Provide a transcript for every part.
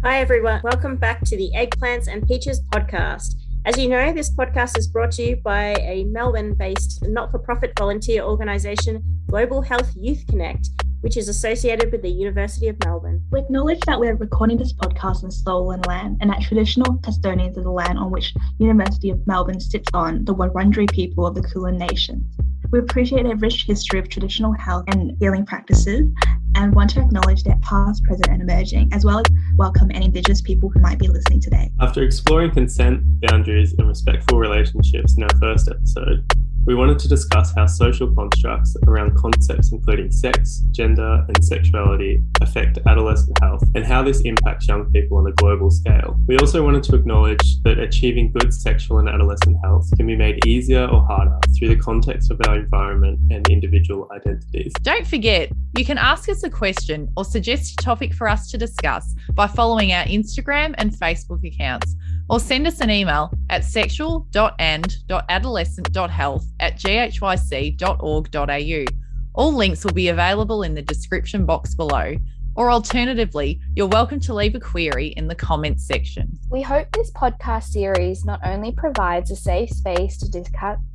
Hi everyone, welcome back to the Eggplants and Peaches podcast. As you know, this podcast is brought to you by a Melbourne-based not-for-profit volunteer organisation, Global Health Youth Connect, which is associated with the University of Melbourne. We acknowledge that we are recording this podcast on stolen land and that traditional custodians of the land on which University of Melbourne sits on, the Wurundjeri people of the Kulin Nation. We appreciate a rich history of traditional health and healing practices and want to acknowledge their past, present and emerging, as well as welcome any Indigenous people who might be listening today. After exploring consent, boundaries and respectful relationships in our first episode, we wanted to discuss how social constructs around concepts including sex, gender and sexuality affect adolescent health and how this impacts young people on a global scale. We also wanted to acknowledge that achieving good sexual and adolescent health can be made easier or harder through the context of our environment and individual identities. Don't forget, you can ask us a question or suggest a topic for us to discuss by following our Instagram and Facebook accounts, or send us an email at sexual.and.adolescent.health@ghYC.org.au. All links will be available in the description box below, or alternatively, you're welcome to leave a query in the comments section. We hope this podcast series not only provides a safe space to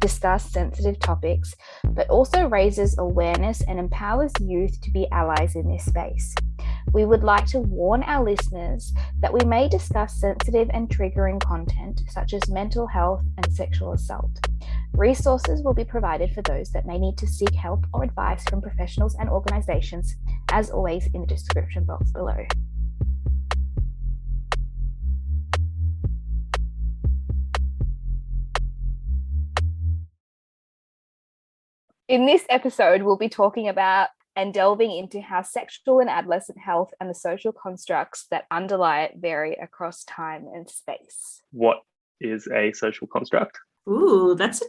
discuss sensitive topics, but also raises awareness and empowers youth to be allies in this space. We would like to warn our listeners that we may discuss sensitive and triggering content such as mental health and sexual assault. Resources will be provided for those that may need to seek help or advice from professionals and organisations, as always in the description box below. In this episode, we'll be talking about and delving into how sexual and adolescent health and the social constructs that underlie it vary across time and space. What is a social construct? Ooh, that's a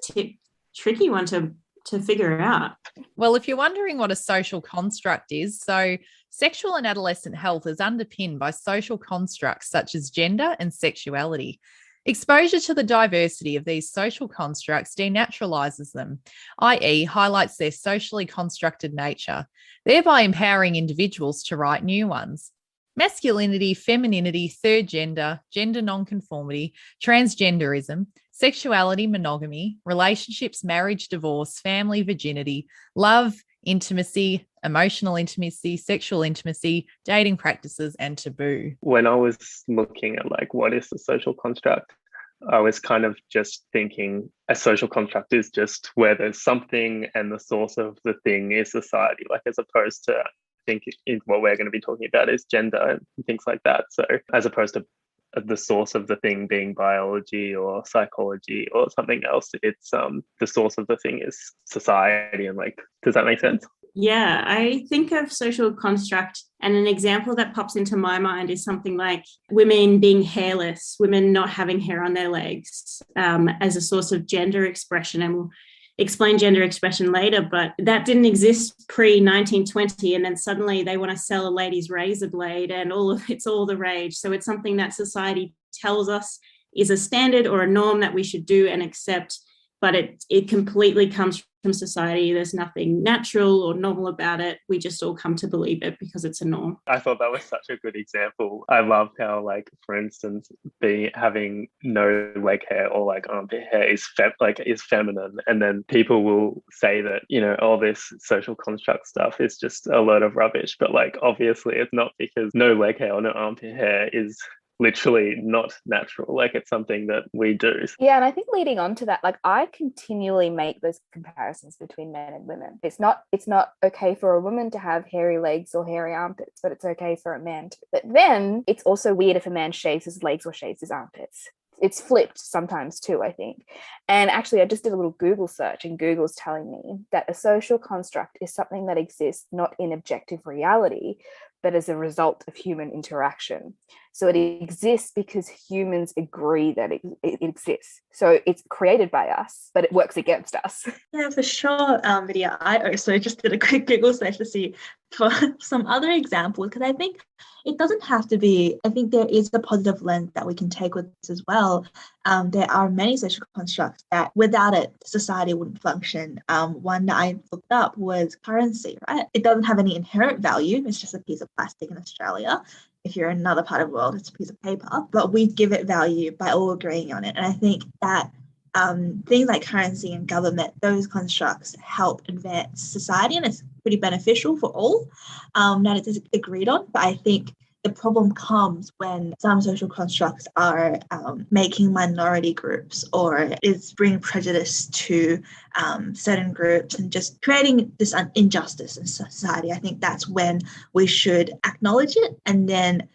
tricky one to figure out. Well, if you're wondering what a social construct is, so sexual and adolescent health is underpinned by social constructs such as gender and sexuality. Exposure to the diversity of these social constructs denaturalizes them, i.e. highlights their socially constructed nature, thereby empowering individuals to write new ones. Masculinity, femininity, third gender, gender nonconformity, transgenderism, sexuality, monogamy, relationships, marriage, divorce, family, virginity, love, intimacy, emotional intimacy, sexual intimacy, dating practices, and taboo. When I was looking at what is the social construct, I was kind of just thinking a social construct is just where there's something and the source of the thing is society, as opposed to, I think what we're going to be talking about is gender and things like that. So as opposed to the source of the thing being biology or psychology or something else, it's the source of the thing is society. And does that make sense? Yeah, I think of social construct, and an example that pops into my mind is something like women being hairless, women not having hair on their legs, as a source of gender expression. And we'll explain gender expression later, but that didn't exist pre-1920, and then suddenly they want to sell a lady's razor blade and it's all the rage. So it's something that society tells us is a standard or a norm that we should do and accept, but it completely comes from society. There's nothing natural or normal about it. We just all come to believe it because it's a norm. I thought that was such a good example. I loved how, for instance, having no leg hair or armpit hair is feminine, and then people will say that all this social construct stuff is just a load of rubbish. But obviously, it's not, because no leg hair or no armpit hair is literally not natural. It's something that we do. Yeah, and I think leading on to that, I continually make those comparisons between men and women. It's not okay for a woman to have hairy legs or hairy armpits, but it's okay for a man to. But then it's also weird if a man shaves his legs or shaves his armpits. It's flipped sometimes too, I think. And actually, I just did a little Google search, and Google's telling me that a social construct is something that exists not in objective reality, but as a result of human interaction. So it exists because humans agree that it exists. So it's created by us, but it works against us. Yeah, for sure, Vidya. I also just did a quick Google search to see for some other examples, because I think it doesn't have to be, I think there is a positive lens that we can take with this as well. there are many social constructs that without it, society wouldn't function. One that I looked up was currency, right? It doesn't have any inherent value. It's just a piece of plastic in Australia. If you're in another part of the world, it's a piece of paper, but we give it value by all agreeing on it. And I think that things like currency and government, those constructs help advance society, and it's pretty beneficial for all that it is agreed on. But I think the problem comes when some social constructs are making minority groups or is bringing prejudice to certain groups and just creating this injustice in society. I think that's when we should acknowledge it and then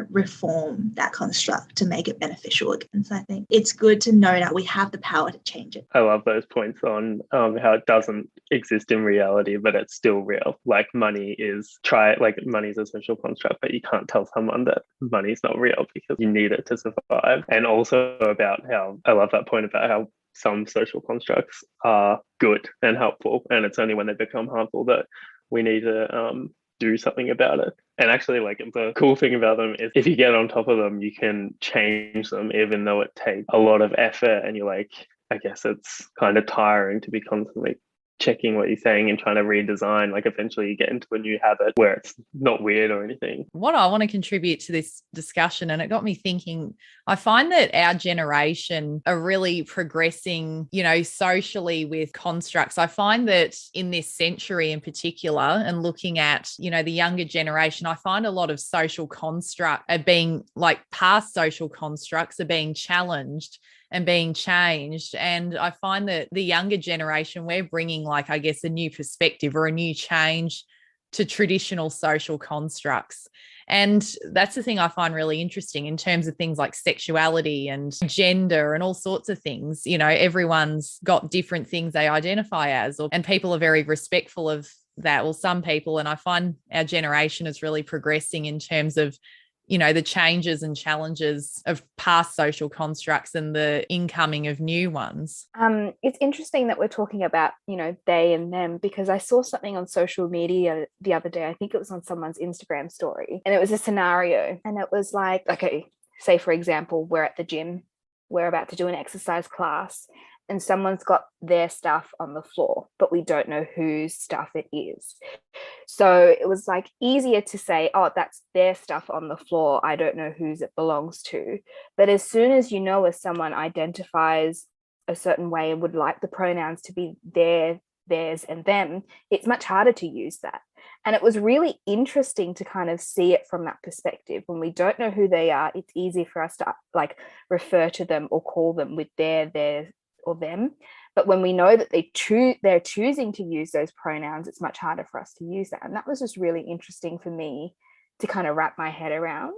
reform that construct to make it beneficial again. So I think it's good to know that we have the power to change it. I love those points on how it doesn't exist in reality, but it's still real. Like money is a social construct, but you can't tell someone that money's not real because you need it to survive. And also about how I love that point about how some social constructs are good and helpful, and it's only when they become harmful that we need to do something about it. And actually, like, the cool thing about them is if you get on top of them, you can change them, even though it takes a lot of effort. And you're like, I guess it's kind of tiring to be constantly checking what you're saying and trying to redesign. Like, eventually you get into a new habit where it's not weird or anything. What I want to contribute to this discussion, and it got me thinking, I find that our generation are really progressing, socially with constructs. I find that in this century in particular, and looking at, the younger generation, I find a lot of social construct are being, like, past social constructs are being challenged and being changed. And I find that the younger generation, we're bringing, like, I guess, a new perspective or a new change to traditional social constructs. And that's the thing I find really interesting in terms of things like sexuality and gender and all sorts of things. Everyone's got different things they identify as, and people are very respectful of that, or some people. And I find our generation is really progressing in terms of the changes and challenges of past social constructs and the incoming of new ones. It's interesting that we're talking about, they and them, because I saw something on social media the other day. I think it was on someone's Instagram story, and it was a scenario, and it was like, okay, say for example, we're at the gym, we're about to do an exercise class, and someone's got their stuff on the floor, but we don't know whose stuff it is. So it was like easier to say, oh, that's their stuff on the floor, I don't know whose it belongs to. But as soon as as someone identifies a certain way and would like the pronouns to be their, theirs, and them, it's much harder to use that. And it was really interesting to kind of see it from that perspective. When we don't know who they are, it's easy for us to refer to them or call them with their, or them. But when we know that they're choosing to use those pronouns, it's much harder for us to use that. And that was just really interesting for me to kind of wrap my head around.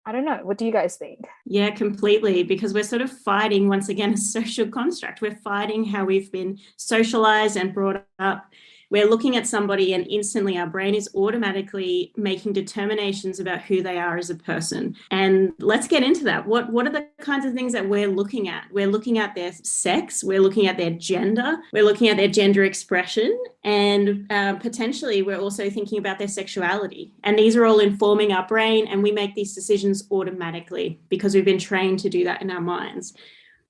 I don't know. What do you guys think? Yeah, completely. Because we're sort of fighting, once again, a social construct. We're fighting how we've been socialized and brought up. We're looking at somebody and instantly our brain is automatically making determinations about who they are as a person. And let's get into that. What are the kinds of things that we're looking at? We're looking at their sex, we're looking at their gender, we're looking at their gender expression, and potentially we're also thinking about their sexuality. And these are all informing our brain, and we make these decisions automatically because we've been trained to do that in our minds.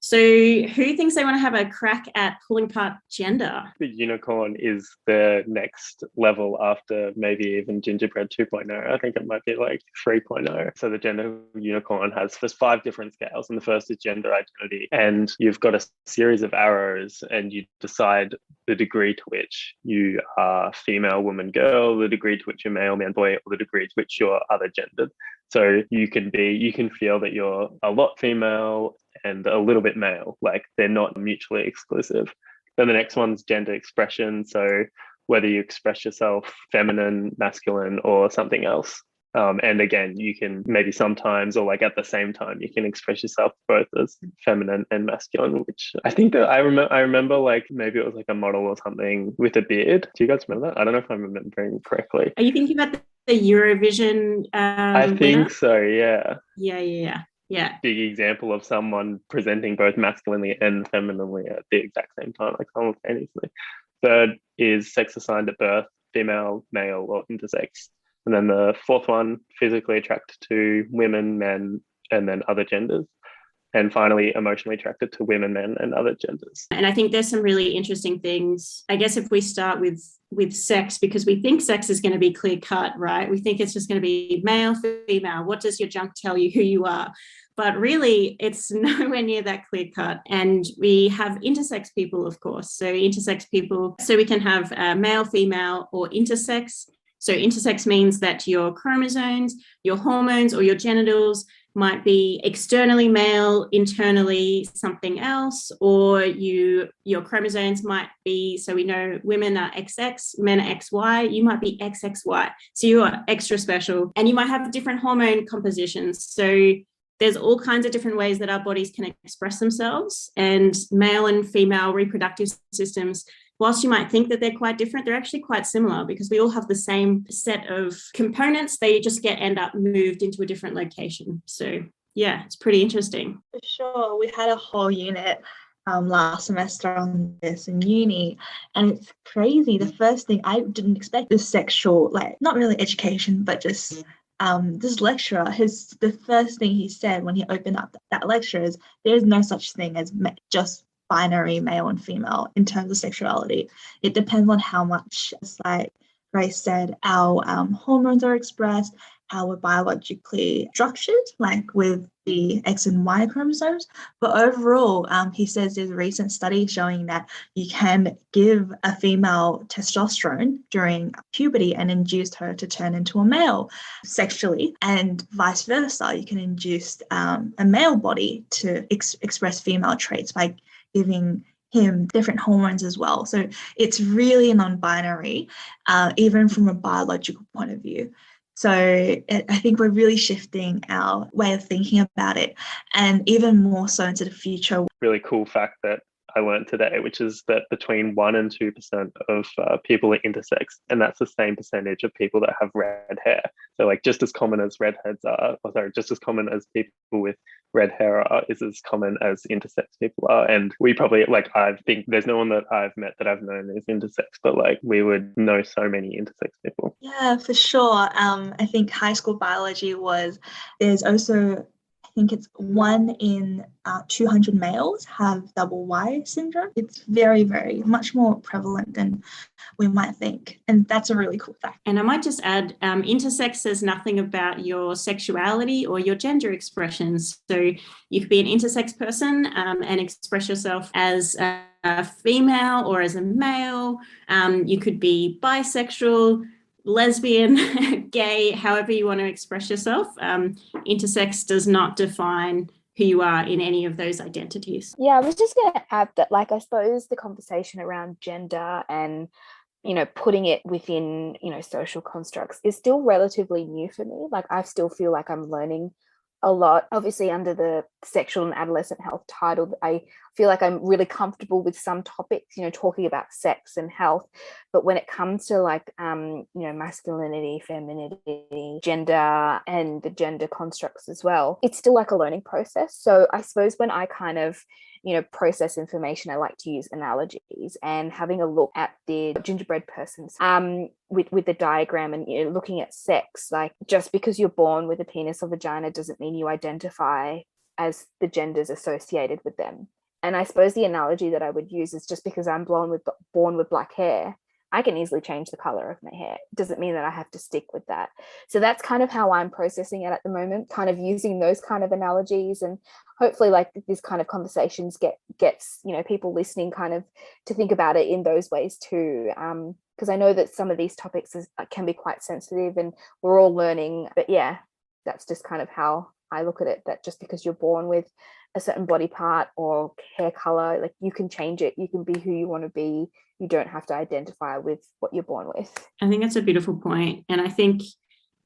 So who thinks they want to have a crack at pulling apart gender? The unicorn is the next level after maybe even gingerbread 2.0. I think it might be like 3.0. So the gender unicorn there's 5 different scales, and the first is gender identity. And you've got a series of arrows, and you decide the degree to which you are female, woman, girl, the degree to which you're male, man, boy, or the degree to which you're other gendered. So you can feel that you're a lot female and a little bit male, like they're not mutually exclusive. Then the next one's gender expression. So whether you express yourself feminine, masculine, or something else. And again, you can maybe sometimes, or like at the same time, you can express yourself both as feminine and masculine, which I think that I remember like maybe it was like a model or something with a beard. Do you guys remember that? I don't know if I'm remembering correctly. Are you thinking about the Eurovision I think winner? So, yeah. Yeah. Big example of someone presenting both masculinely and femininely at the exact same time, like simultaneously. Third is sex assigned at birth, female, male, or intersex. And then the fourth one, physically attracted to women, men, and then other genders. And finally, emotionally attracted to women, men, and other genders. And I think there's some really interesting things. I guess if we start with sex, because we think sex is going to be clear cut, right? We think it's just going to be male, female. What does your junk tell you who you are? But really, it's nowhere near that clear cut. And we have intersex people, of course. So intersex people, so we can have male, female, or intersex. So intersex means that your chromosomes, your hormones, or your genitals might be externally male, internally something else, or your chromosomes might be, so we know women are XX, men are XY, you might be XXY. So you are extra special, and you might have different hormone compositions. So there's all kinds of different ways that our bodies can express themselves, and male and female reproductive systems, whilst you might think that they're quite different, they're actually quite similar because we all have the same set of components. They just end up moved into a different location. So yeah, it's pretty interesting. For sure. We had a whole unit last semester on this in uni, and it's crazy. The first thing I didn't expect is sexual, like not really education, but just this lecturer, the first thing he said when he opened up that lecture is there's no such thing as just binary male and female in terms of sexuality. It depends on how much, like Grace said, our hormones are expressed, how we're biologically structured, like with the X and Y chromosomes. But overall, he says there's a recent study showing that you can give a female testosterone during puberty and induce her to turn into a male sexually, and vice versa. You can induce a male body to express female traits by giving him different hormones as well. So it's really non-binary, even from a biological point of view. So I think we're really shifting our way of thinking about it, and even more so into the future. Really cool fact that I learned today, which is that between 1% and 2% of people are intersex, and that's the same percentage of people that have red hair. So like just as common as redheads are, just as common as people with red hair are, is as common as intersex people are. And we probably, I think there's no one that I've met that I've known is intersex, but we would know so many intersex people. Yeah, for sure. I think high school biology there's also, I think it's 1 in 200 males have double Y syndrome. It's very, very much more prevalent than we might think. And that's a really cool fact. And I might just add, intersex says nothing about your sexuality or your gender expressions. So you could be an intersex person and express yourself as a female or as a male. You could be bisexual, lesbian, gay, however you want to express yourself. Intersex does not define who you are in any of those identities. Yeah, I was just going to add that, I suppose the conversation around gender and, putting it within, social constructs is still relatively new for me. I still feel like I'm learning a lot. Obviously, under the sexual and adolescent health title, I feel like I'm really comfortable with some topics, talking about sex and health. But when it comes to masculinity, femininity, gender, and the gender constructs as well, it's still a learning process. So I suppose when I kind of process information, I like to use analogies, and having a look at the gingerbread persons with the diagram, and looking at sex, just because you're born with a penis or vagina doesn't mean you identify as the genders associated with them. And I suppose the analogy that I would use is, just because I'm born with black hair, I can easily change the color of my hair. It doesn't mean that I have to stick with that. So that's kind of how I'm processing it at the moment, kind of using those kind of analogies, and hopefully this kind of conversations gets people listening kind of to think about it in those ways too. Because I know that some of these topics can be quite sensitive, and we're all learning. But yeah, that's just kind of how I look at it, that just because you're born with a certain body part or hair color, you can change it. You can be who you want to be. You don't have to identify with what you're born with. I think that's a beautiful point. And I think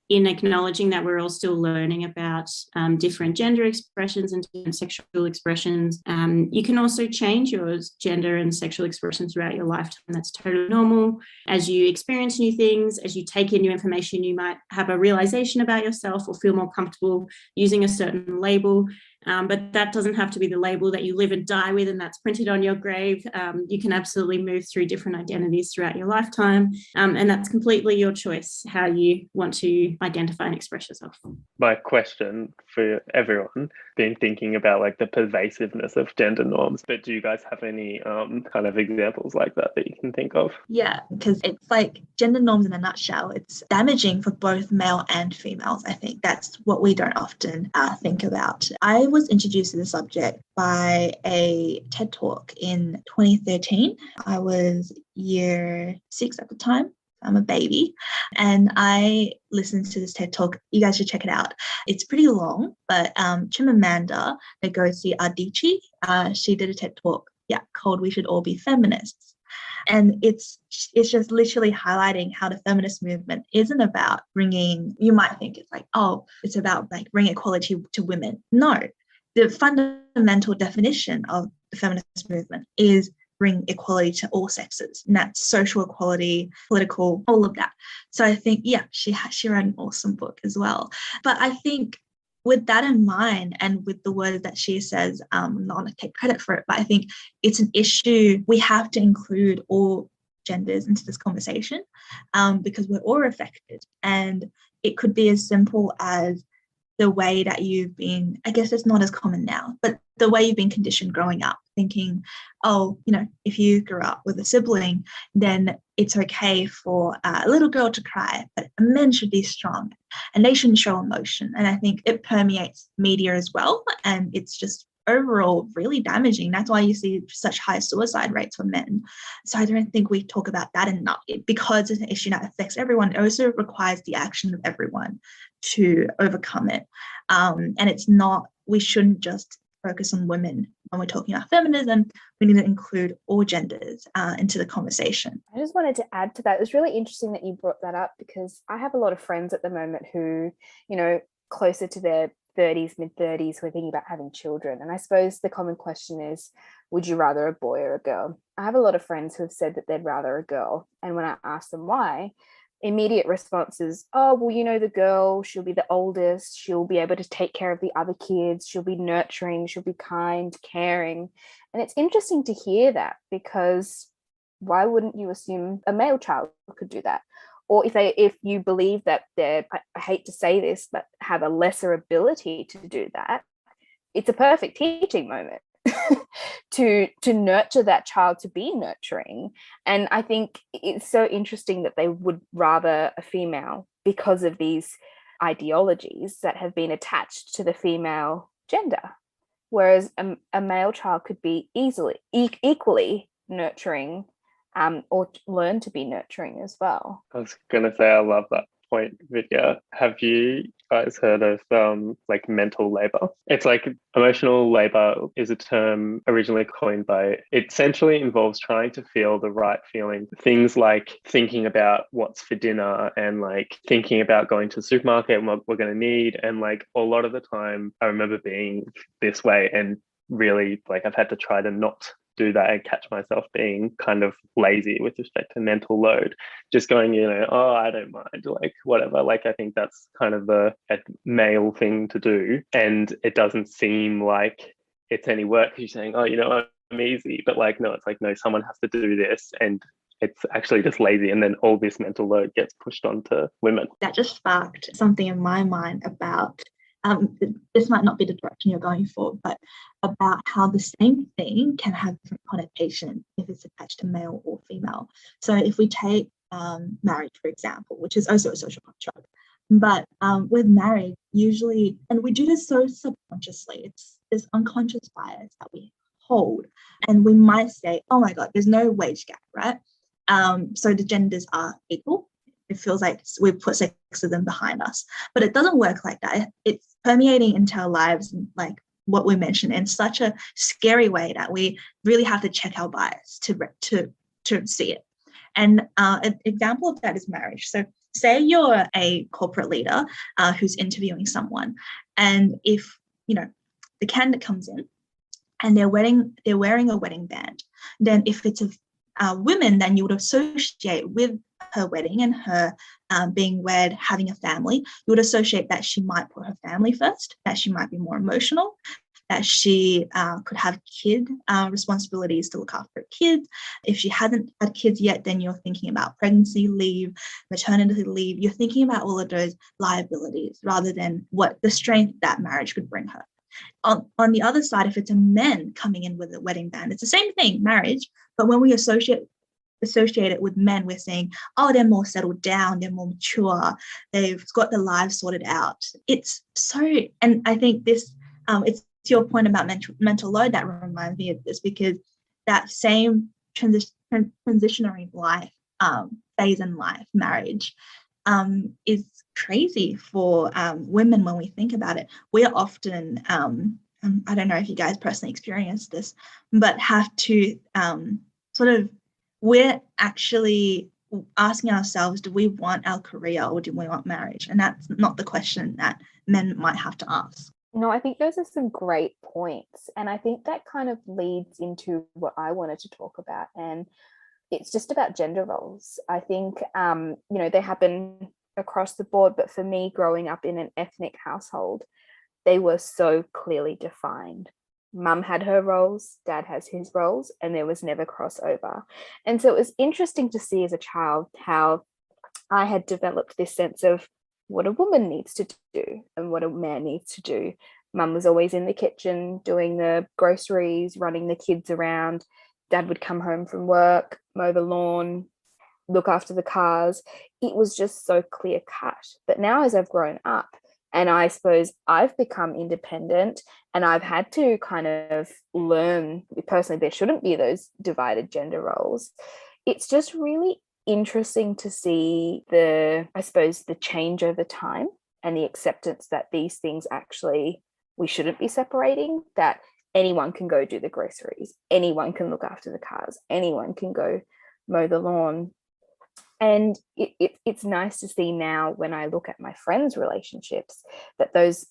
in acknowledging that we're all still learning about different gender expressions and different sexual expressions, you can also change your gender and sexual expressions throughout your lifetime. That's totally normal. As you experience new things, as you take in new information, you might have a realization about yourself or feel more comfortable using a certain label. But that doesn't have to be the label that you live and die with and that's printed on your grave. You can absolutely move through different identities throughout your lifetime, and that's completely your choice how you want to identify and express yourself. My question for everyone, been thinking about like the pervasiveness of gender norms, but do you guys have any kind of examples like that you can think of? Yeah, because it's like gender norms in a nutshell. It's damaging for both male and females. I think that's what we don't often think about. I was introduced to the subject by a TED Talk in 2013. I was year 6 at the time. I'm a baby, and I listened to this TED Talk. You guys should check it out. It's pretty long, but Chimamanda Ngozi Adichie, she did a TED Talk, called "We Should All Be Feminists," and it's just literally highlighting how the feminist movement isn't about bringing. You might think it's like, oh, it's about like bringing equality to women. No, the fundamental definition of the feminist movement is bring equality to all sexes, and that's social equality, political, all of that. So I think, she wrote an awesome book as well. But I think with that in mind, and with the words that she says, I'm not going to take credit for it, but I think it's an issue. We have to include all genders into this conversation, because we're all affected. And it could be as simple as the way that you've been, I guess it's not as common now, but the way you've been conditioned growing up, thinking, oh, if you grew up with a sibling, then it's okay for a little girl to cry, but men should be strong and they shouldn't show emotion. And I think it permeates media as well. And it's just overall really damaging. That's why you see such high suicide rates for men. So I don't think we talk about that enough, because it's an issue that affects everyone. It also requires the action of everyone to overcome it. And it's not, we shouldn't just focus on women when we're talking about feminism. We need to include all genders into the conversation. I just wanted to add to that. It was really interesting that you brought that up, because I have a lot of friends at the moment who, closer to their 30s, mid-30s, who are thinking about having children. And I suppose the common question is, would you rather a boy or a girl? I have a lot of friends who have said that they'd rather a girl. And when I ask them why, immediate response is, oh, well, the girl, she'll be the oldest, she'll be able to take care of the other kids, she'll be nurturing, she'll be kind, caring. And it's interesting to hear that, because why wouldn't you assume a male child could do that? Or if you believe that they're, I hate to say this, but have a lesser ability to do that, it's a perfect teaching moment to nurture that child to be nurturing. And I think it's so interesting that they would rather a female because of these ideologies that have been attached to the female gender, whereas a male child could be equally nurturing, or learn to be nurturing as well. I was going to say, I love that point, Vidya. Have you guys heard of like mental labor? It's like emotional labor is a term originally coined by, it essentially involves trying to feel the right feeling. Things like thinking about what's for dinner, and like thinking about going to the supermarket and what we're going to need. And like a lot of the time I remember being this way, and really like I've had to try to not do that and catch myself being kind of lazy with respect to mental load, just going, oh, I don't mind, like whatever. Like I think that's kind of a male thing to do, and it doesn't seem like it's any work, because you're saying, oh, I'm easy, but like no, it's like no, someone has to do this, and it's actually just lazy, and then all this mental load gets pushed onto women. That just sparked something in my mind about this might not be the direction you're going for, but about how the same thing can have different connotation if it's attached to male or female. So if we take marriage, for example, which is also a social construct, but with marriage, usually, and we do this so subconsciously, it's this unconscious bias that we hold, and we might say, oh my God, there's no wage gap, right? So the genders are equal. It feels like we've put sexism behind us, but it doesn't work like that. It's permeating into our lives, and like what we mentioned, in such a scary way that we really have to check our bias to see it. And an example of that is marriage. So say you're a corporate leader who's interviewing someone, and if the candidate comes in and they're wearing a wedding band, then if it's a woman, then you would associate with her wedding and her being wed, having a family, you would associate that she might put her family first, that she might be more emotional, that she could have kid responsibilities to look after kids. If she hadn't had kids yet, then you're thinking about pregnancy leave, maternity leave. You're thinking about all of those liabilities rather than what the strength that marriage could bring her. On the other side, if it's a men coming in with a wedding band, it's the same thing, marriage, but when we associate it with men, we're saying, oh, they're more settled down, they're more mature, they've got their lives sorted out. It's so, and I think this, it's your point about mental load that reminds me of this, because that same transitionary life, phase in life, marriage, is crazy for women when we think about it. We're often, I don't know if you guys personally experienced this, but have to we're actually asking ourselves, do we want our career or do we want marriage? And that's not the question that men might have to ask. No, I think those are some great points. And I think that kind of leads into what I wanted to talk about. And it's just about gender roles. I think, they happen across the board. But for me, growing up in an ethnic household, they were so clearly defined. Mum had her roles, dad has his roles, and there was never crossover. And so it was interesting to see as a child how I had developed this sense of what a woman needs to do and what a man needs to do. Mum was always in the kitchen doing the groceries, running the kids around. Dad would come home from work, mow the lawn, look after the cars. It was just so clear cut. But now as I've grown up, and I suppose I've become independent, and I've had to kind of learn personally there shouldn't be those divided gender roles. It's just really interesting to see the change over time and the acceptance that these things actually, we shouldn't be separating, that anyone can go do the groceries, anyone can look after the cars, anyone can go mow the lawn. And it's nice to see now when I look at my friends' relationships that those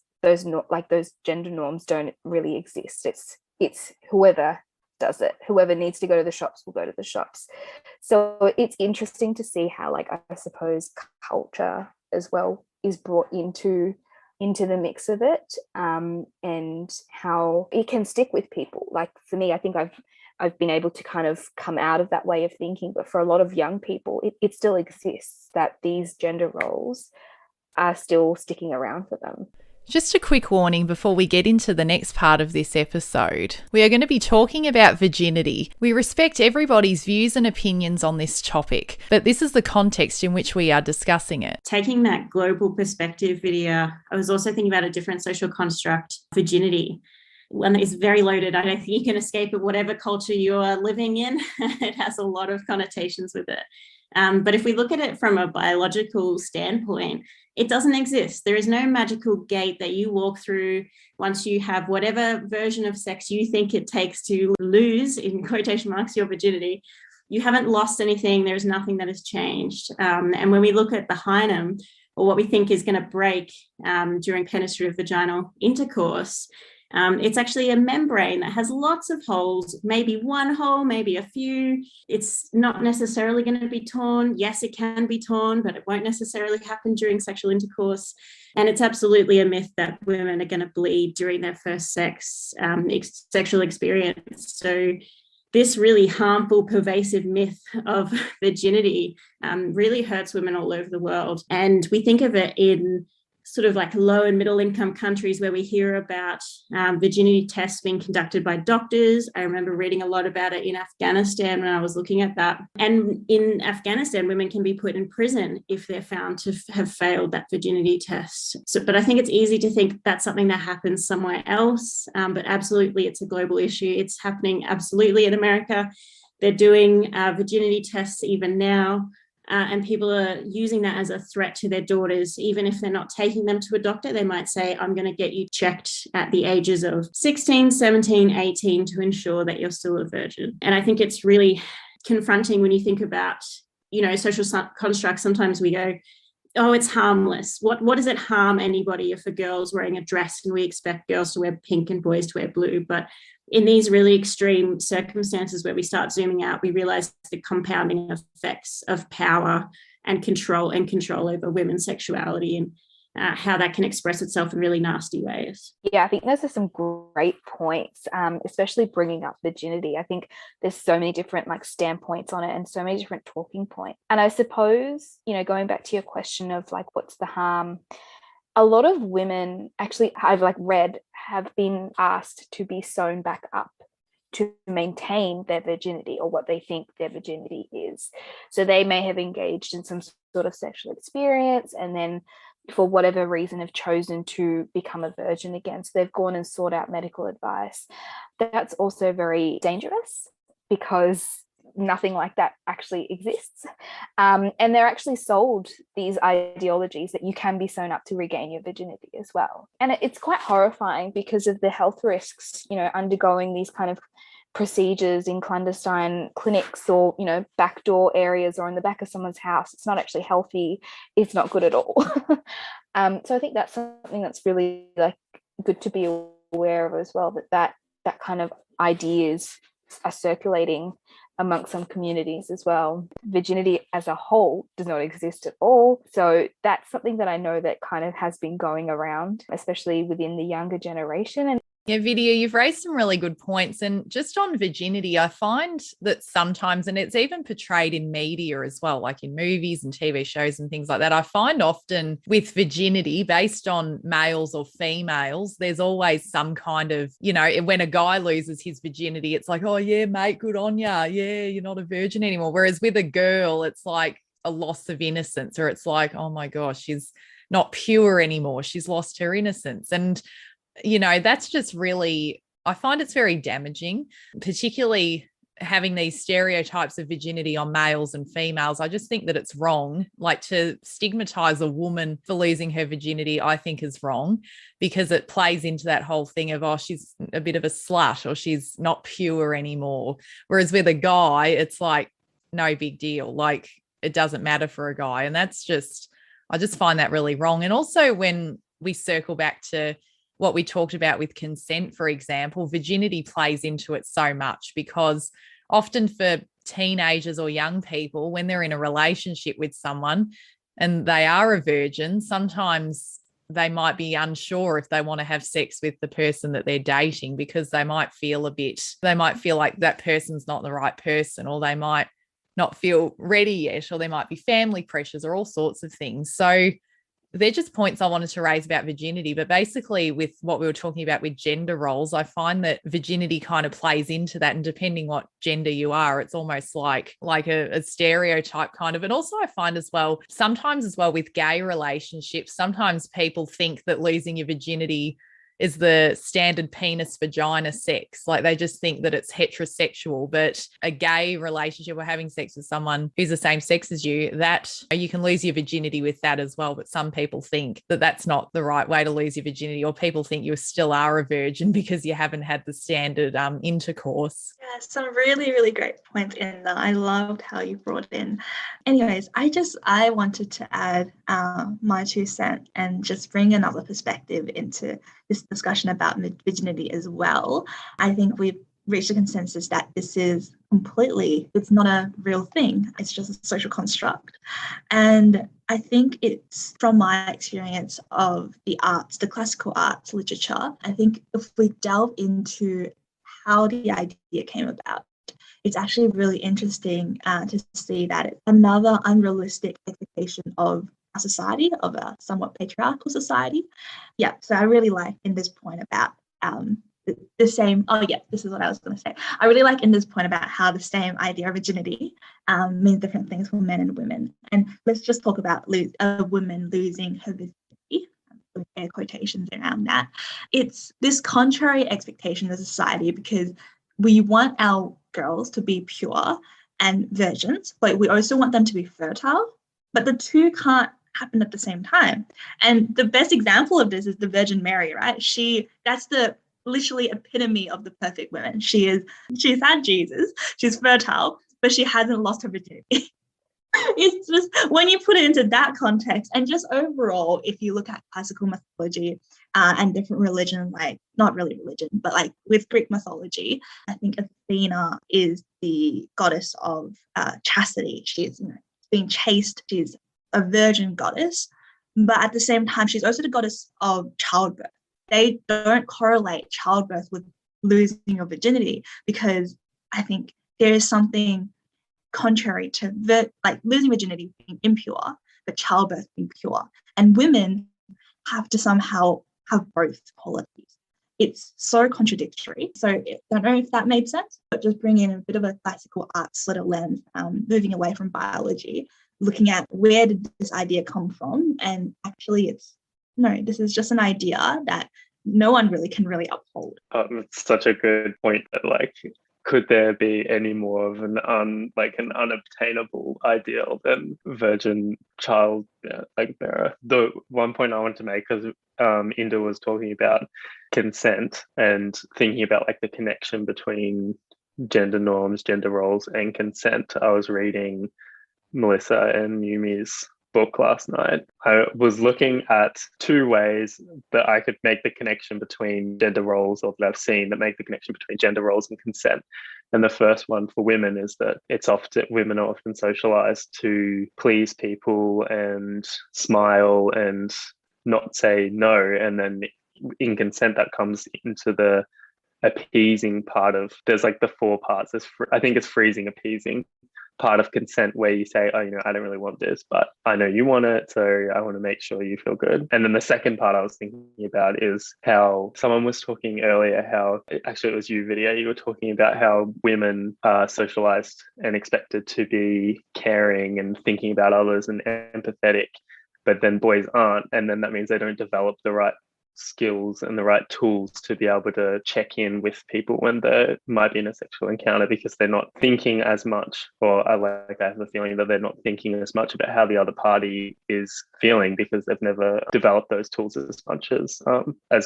gender norms don't really exist. It's whoever does it, whoever needs to go to the shops will go to the shops. So it's interesting to see how, I suppose, culture as well is brought into the mix of it, and how it can stick with people. Like for me, I think I've been able to kind of come out of that way of thinking, but for a lot of young people, it still exists, that these gender roles are still sticking around for them. Just a quick warning before we get into the next part of this episode. We are going to be talking about virginity. We respect everybody's views and opinions on this topic, but this is the context in which we are discussing it. Taking that global perspective, Vidya, I was also thinking about a different social construct, virginity. One that is very loaded. I don't think you can escape it, whatever culture you are living in. It has a lot of connotations with it. But if we look at it from a biological standpoint, it doesn't exist. There is no magical gate that you walk through once you have whatever version of sex you think it takes to lose, in quotation marks, your virginity. You haven't lost anything. There's nothing that has changed. And when we look at the hymen, or what we think is going to break during penetrative vaginal intercourse, it's actually a membrane that has lots of holes, maybe one hole, maybe a few. It's not necessarily going to be torn. Yes, it can be torn, but it won't necessarily happen during sexual intercourse. And it's absolutely a myth that women are going to bleed during their first sexual experience. So this really harmful, pervasive myth of virginity really hurts women all over the world. And we think of it in sort of like low and middle income countries where we hear about virginity tests being conducted by doctors. I remember reading a lot about it in Afghanistan when I was looking at that. And in Afghanistan, women can be put in prison if they're found to have failed that virginity test. But I think it's easy to think that's something that happens somewhere else. But absolutely, it's a global issue. It's happening absolutely in America. They're doing virginity tests even now. And people are using that as a threat to their daughters. Even if they're not taking them to a doctor, they might say, I'm going to get you checked at the ages of 16, 17, 18 to ensure that you're still a virgin. And I think it's really confronting when you think about, social constructs. Sometimes we go, oh, it's harmless. What does it harm anybody if a girl's wearing a dress and we expect girls to wear pink and boys to wear blue? But in these really extreme circumstances where we start zooming out, we realize the compounding effects of power and control over women's sexuality. how that can express itself in really nasty ways. Yeah, I think those are some great points, especially bringing up virginity. I think there's so many different like standpoints on it and so many different talking points. And I suppose, going back to your question of like, what's the harm? A lot of women actually, I've like read, have been asked to be sewn back up to maintain their virginity or what they think their virginity is. So they may have engaged in some sort of sexual experience and then for whatever reason have chosen to become a virgin again. So they've gone and sought out medical advice. That's also very dangerous because nothing like that actually exists. And they're actually sold these ideologies that you can be sewn up to regain your virginity as well. And it's quite horrifying because of the health risks, undergoing these kind of procedures in clandestine clinics or backdoor areas or in the back of someone's house. It's not actually healthy. It's not good at all. So I think that's something that's really like good to be aware of as well, that kind of ideas are circulating amongst some communities as well. Virginity as a whole does not exist at all. So that's something that I know that kind of has been going around, especially within the younger generation. And yeah, Vidya, you've raised some really good points. And just on virginity, I find that sometimes, and it's even portrayed in media as well, like in movies and TV shows and things like that, I find often with virginity based on males or females, there's always some kind of, when a guy loses his virginity, it's like, oh yeah, mate, good on ya. Yeah, you're not a virgin anymore. Whereas with a girl, it's like a loss of innocence, or it's like, oh my gosh, she's not pure anymore. She's lost her innocence. And that's just really, I find it's very damaging, particularly having these stereotypes of virginity on males and females. I just think that it's wrong. Like, to stigmatize a woman for losing her virginity, I think is wrong, because it plays into that whole thing of, oh, she's a bit of a slut or she's not pure anymore. Whereas with a guy, it's like, no big deal. Like, it doesn't matter for a guy. And I just find that really wrong. And also when we circle back to what we talked about with consent, for example, virginity plays into it so much, because often for teenagers or young people, when they're in a relationship with someone and they are a virgin, sometimes they might be unsure if they want to have sex with the person that they're dating, because they might feel like that person's not the right person, or they might not feel ready yet, or there might be family pressures or all sorts of things. So they're just points I wanted to raise about virginity. But basically with what we were talking about with gender roles, I find that virginity kind of plays into that. And depending what gender you are, it's almost like a stereotype kind of. And also I find sometimes as well with gay relationships, sometimes people think that losing your virginity is the standard penis vagina sex. Like, they just think that it's heterosexual. But a gay relationship or having sex with someone who's the same sex as you, that you can lose your virginity with that as well. But some people think that that's not the right way to lose your virginity, or people think you still are a virgin because you haven't had the standard intercourse. Yeah, some really, really great points in that. I loved how you brought in. Anyways, I wanted to add my 2 cents and just bring another perspective into this discussion about virginity as well. I think we've reached a consensus that it's not a real thing. It's just a social construct. And I think it's, from my experience of the arts, the classical arts literature, I think if we delve into how the idea came about, it's actually really interesting to see that it's another unrealistic expectation of a society, of a somewhat patriarchal society. Yeah, so I really like in this point about the same, this is what I was going to say. I really like in this point about how the same idea of virginity means different things for men and women. And let's just talk about a woman losing her virginity, with air quotations around that. It's this contrary expectation of society, because we want our girls to be pure and virgins, but we also want them to be fertile. But the two can't happen at the same time. And the best example of this is the Virgin Mary, right? That's the literally epitome of the perfect woman. She's had Jesus, she's fertile, but she hasn't lost her virginity. It's just, when you put it into that context, and just overall, if you look at classical mythology and different religion, like not really religion, but like with Greek mythology, I think Athena is the goddess of chastity. She's being chaste. She's a virgin goddess. But at the same time, she's also the goddess of childbirth. They don't correlate childbirth with losing your virginity, because I think there is something contrary to losing virginity being impure, but childbirth being pure. And women have to somehow have both qualities. It's so contradictory. So I don't know if that made sense, but just bring in a bit of a classical art sort of lens, moving away from biology, looking at where did this idea come from? And actually this is just an idea that no one really can uphold. It's such a good point that could there be any more of an unobtainable ideal than virgin child bearer? The one point I want to make, because Inda was talking about consent and thinking about the connection between gender norms, gender roles, and consent. I was reading Melissa and Yumi's book last night. I was looking at two ways that I could make the connection between gender roles, or that I've seen that make the connection between gender roles and consent. And the first one for women is that women are often socialized to please people and smile and not say no. And then in consent, that comes into the appeasing part of, there's the four parts. I think it's freezing, appeasing part of consent, where you say, I don't really want this, but I know you want it, so I want to make sure you feel good. And then the second part I was thinking about is how someone was talking earlier, how actually it was you, Vidya, you were talking about how women are socialized and expected to be caring and thinking about others and empathetic, but then boys aren't. And then that means they don't develop the right skills and the right tools to be able to check in with people when they might be in a sexual encounter, because they're not thinking as much, or I have the feeling that they're not thinking as much about how the other party is feeling, because they've never developed those tools as much as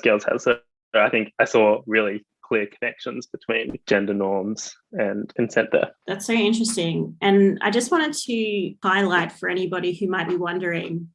girls have. So I think I saw really clear connections between gender norms and consent there. That's so interesting. And I just wanted to highlight for anybody who might be wondering,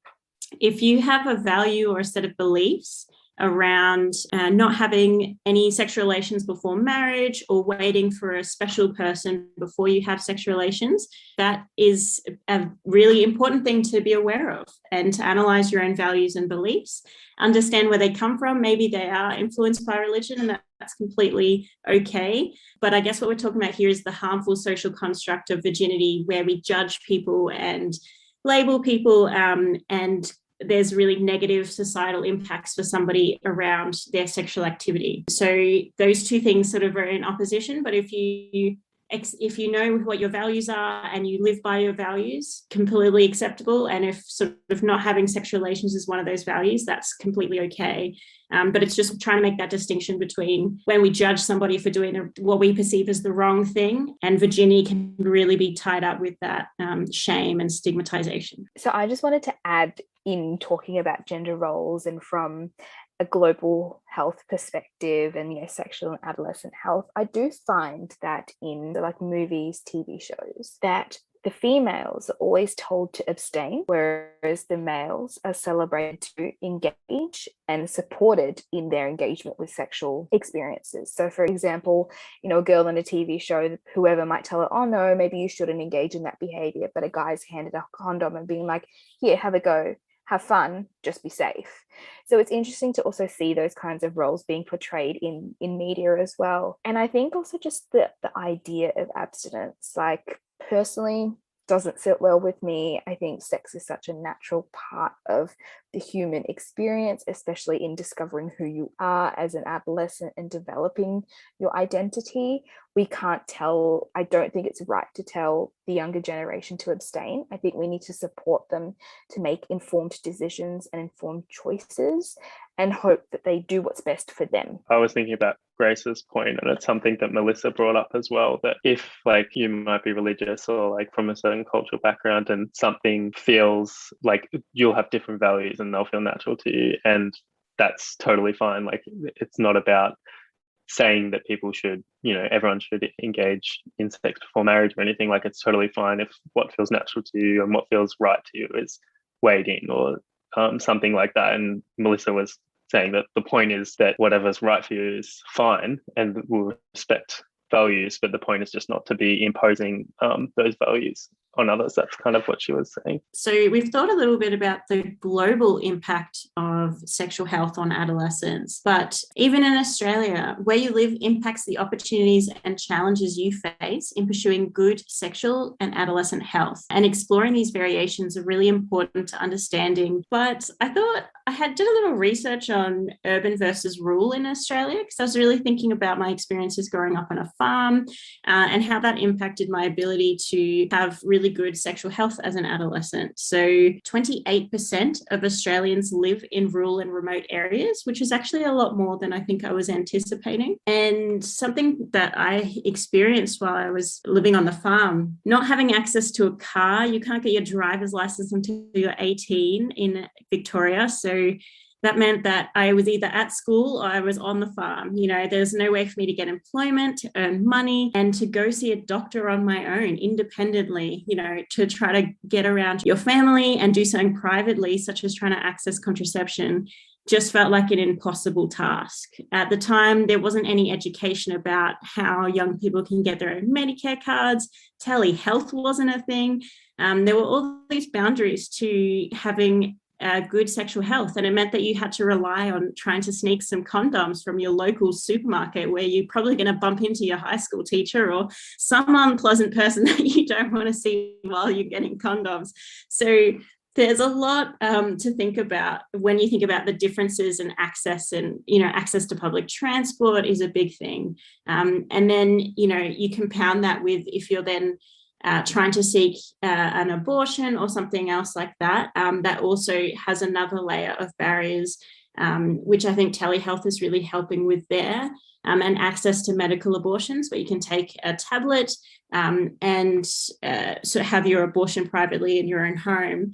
if you have a value or a set of beliefs around not having any sexual relations before marriage, or waiting for a special person before you have sexual relations, that is a really important thing to be aware of, and to analyze your own values and beliefs, understand where they come from. Maybe they are influenced by religion, and that's completely okay. But I guess what we're talking about here is the harmful social construct of virginity, where we judge people and label people, and there's really negative societal impacts for somebody around their sexual activity. So those two things sort of are in opposition. But if you know what your values are and you live by your values, completely acceptable. And if sort of not having sexual relations is one of those values, that's completely okay. But it's just trying to make that distinction between when we judge somebody for doing what we perceive as the wrong thing, and virginity can really be tied up with that shame and stigmatization. So I just wanted to add, in talking about gender roles and from a global health perspective and sexual and adolescent health, I do find that in movies, TV shows, that the females are always told to abstain, whereas the males are celebrated to engage and supported in their engagement with sexual experiences. So, for example, a girl in a TV show, whoever might tell her, oh no, maybe you shouldn't engage in that behavior, but a guy's handed a condom and being like, here, have a go, have fun, just be safe. So it's interesting to also see those kinds of roles being portrayed in media as well. And I think also just the idea of abstinence, personally, doesn't sit well with me. I think sex is such a natural part of the human experience, especially in discovering who you are as an adolescent and developing your identity. We can't tell, I don't think it's right to tell the younger generation to abstain. I think we need to support them to make informed decisions and informed choices, and hope that they do what's best for them. I was thinking about Grace's point, and it's something that Melissa brought up as well, that if you might be religious or from a certain cultural background, and something feels like you'll have different values and they'll feel natural to you, and that's totally fine. It's not about saying that people should, everyone should engage in sex before marriage or anything. It's totally fine if what feels natural to you and what feels right to you is waiting or something like that. And Melissa was saying that the point is that whatever's right for you is fine, and we'll respect values, but the point is just not to be imposing those values on others. That's kind of what she was saying. So we've thought a little bit about the global impact of sexual health on adolescents, but even in Australia, where you live impacts the opportunities and challenges you face in pursuing good sexual and adolescent health. And exploring these variations are really important to understanding. But I thought did a little research on urban versus rural in Australia, because I was really thinking about my experiences growing up on a farm and how that impacted my ability to have really good sexual health as an adolescent. So 28% of Australians live in rural and remote areas, which is actually a lot more than I think I was anticipating. And something that I experienced while I was living on the farm, not having access to a car, you can't get your driver's license until you're 18 in Victoria. So that meant that I was either at school or I was on the farm. You know, there's no way for me to get employment, to earn money, and to go see a doctor on my own independently, you know, to try to get around your family and do something privately, such as trying to access contraception, just felt like an impossible task. At the time, there wasn't any education about how young people can get their own Medicare cards. Telehealth wasn't a thing. There were all these boundaries to having good sexual health, and it meant that you had to rely on trying to sneak some condoms from your local supermarket, where you're probably going to bump into your high school teacher or some unpleasant person that you don't want to see while you're getting condoms. So there's a lot to think about when you think about the differences in access, and, you know, access to public transport is a big thing. And then, you know, you compound that with, if you're then trying to seek an abortion or something else like that, that also has another layer of barriers, which I think telehealth is really helping with there, and access to medical abortions, where you can take a tablet and sort of have your abortion privately in your own home,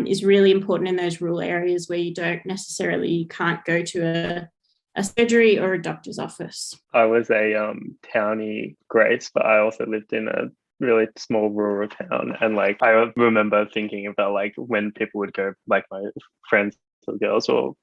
is really important in those rural areas where you can't go to a surgery or a doctor's office. I was a townie, Grace, but I also lived in a really small rural town, and like I remember thinking about like when people would go, like my friends or girls or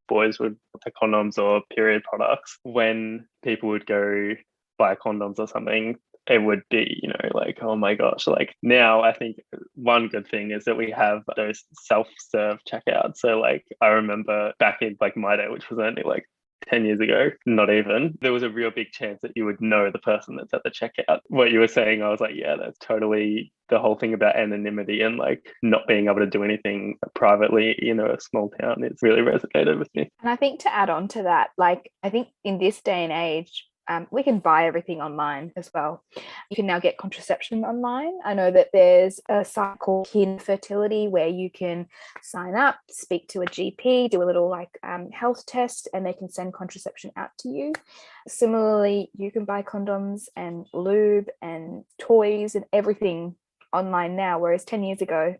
boys would buy condoms or period products. When people would go buy condoms or something, it would be, you know, like, oh my gosh. Like now I think one good thing is that we have those self-serve checkouts. So like I remember back in like my day, which was only like 10 years ago, not even, there was a real big chance that you would know the person that's at the checkout. What you were saying, I was like, yeah, that's totally the whole thing about anonymity and like not being able to do anything privately in a small town. It's really resonated with me. And I think to add on to that, like I think in this day and age, we can buy everything online as well. You can now get contraception online. I know that there's a site called Kin Fertility where you can sign up, speak to a GP, do a little like health test, and they can send contraception out to you. Similarly, you can buy condoms and lube and toys and everything online now, whereas 10 years ago,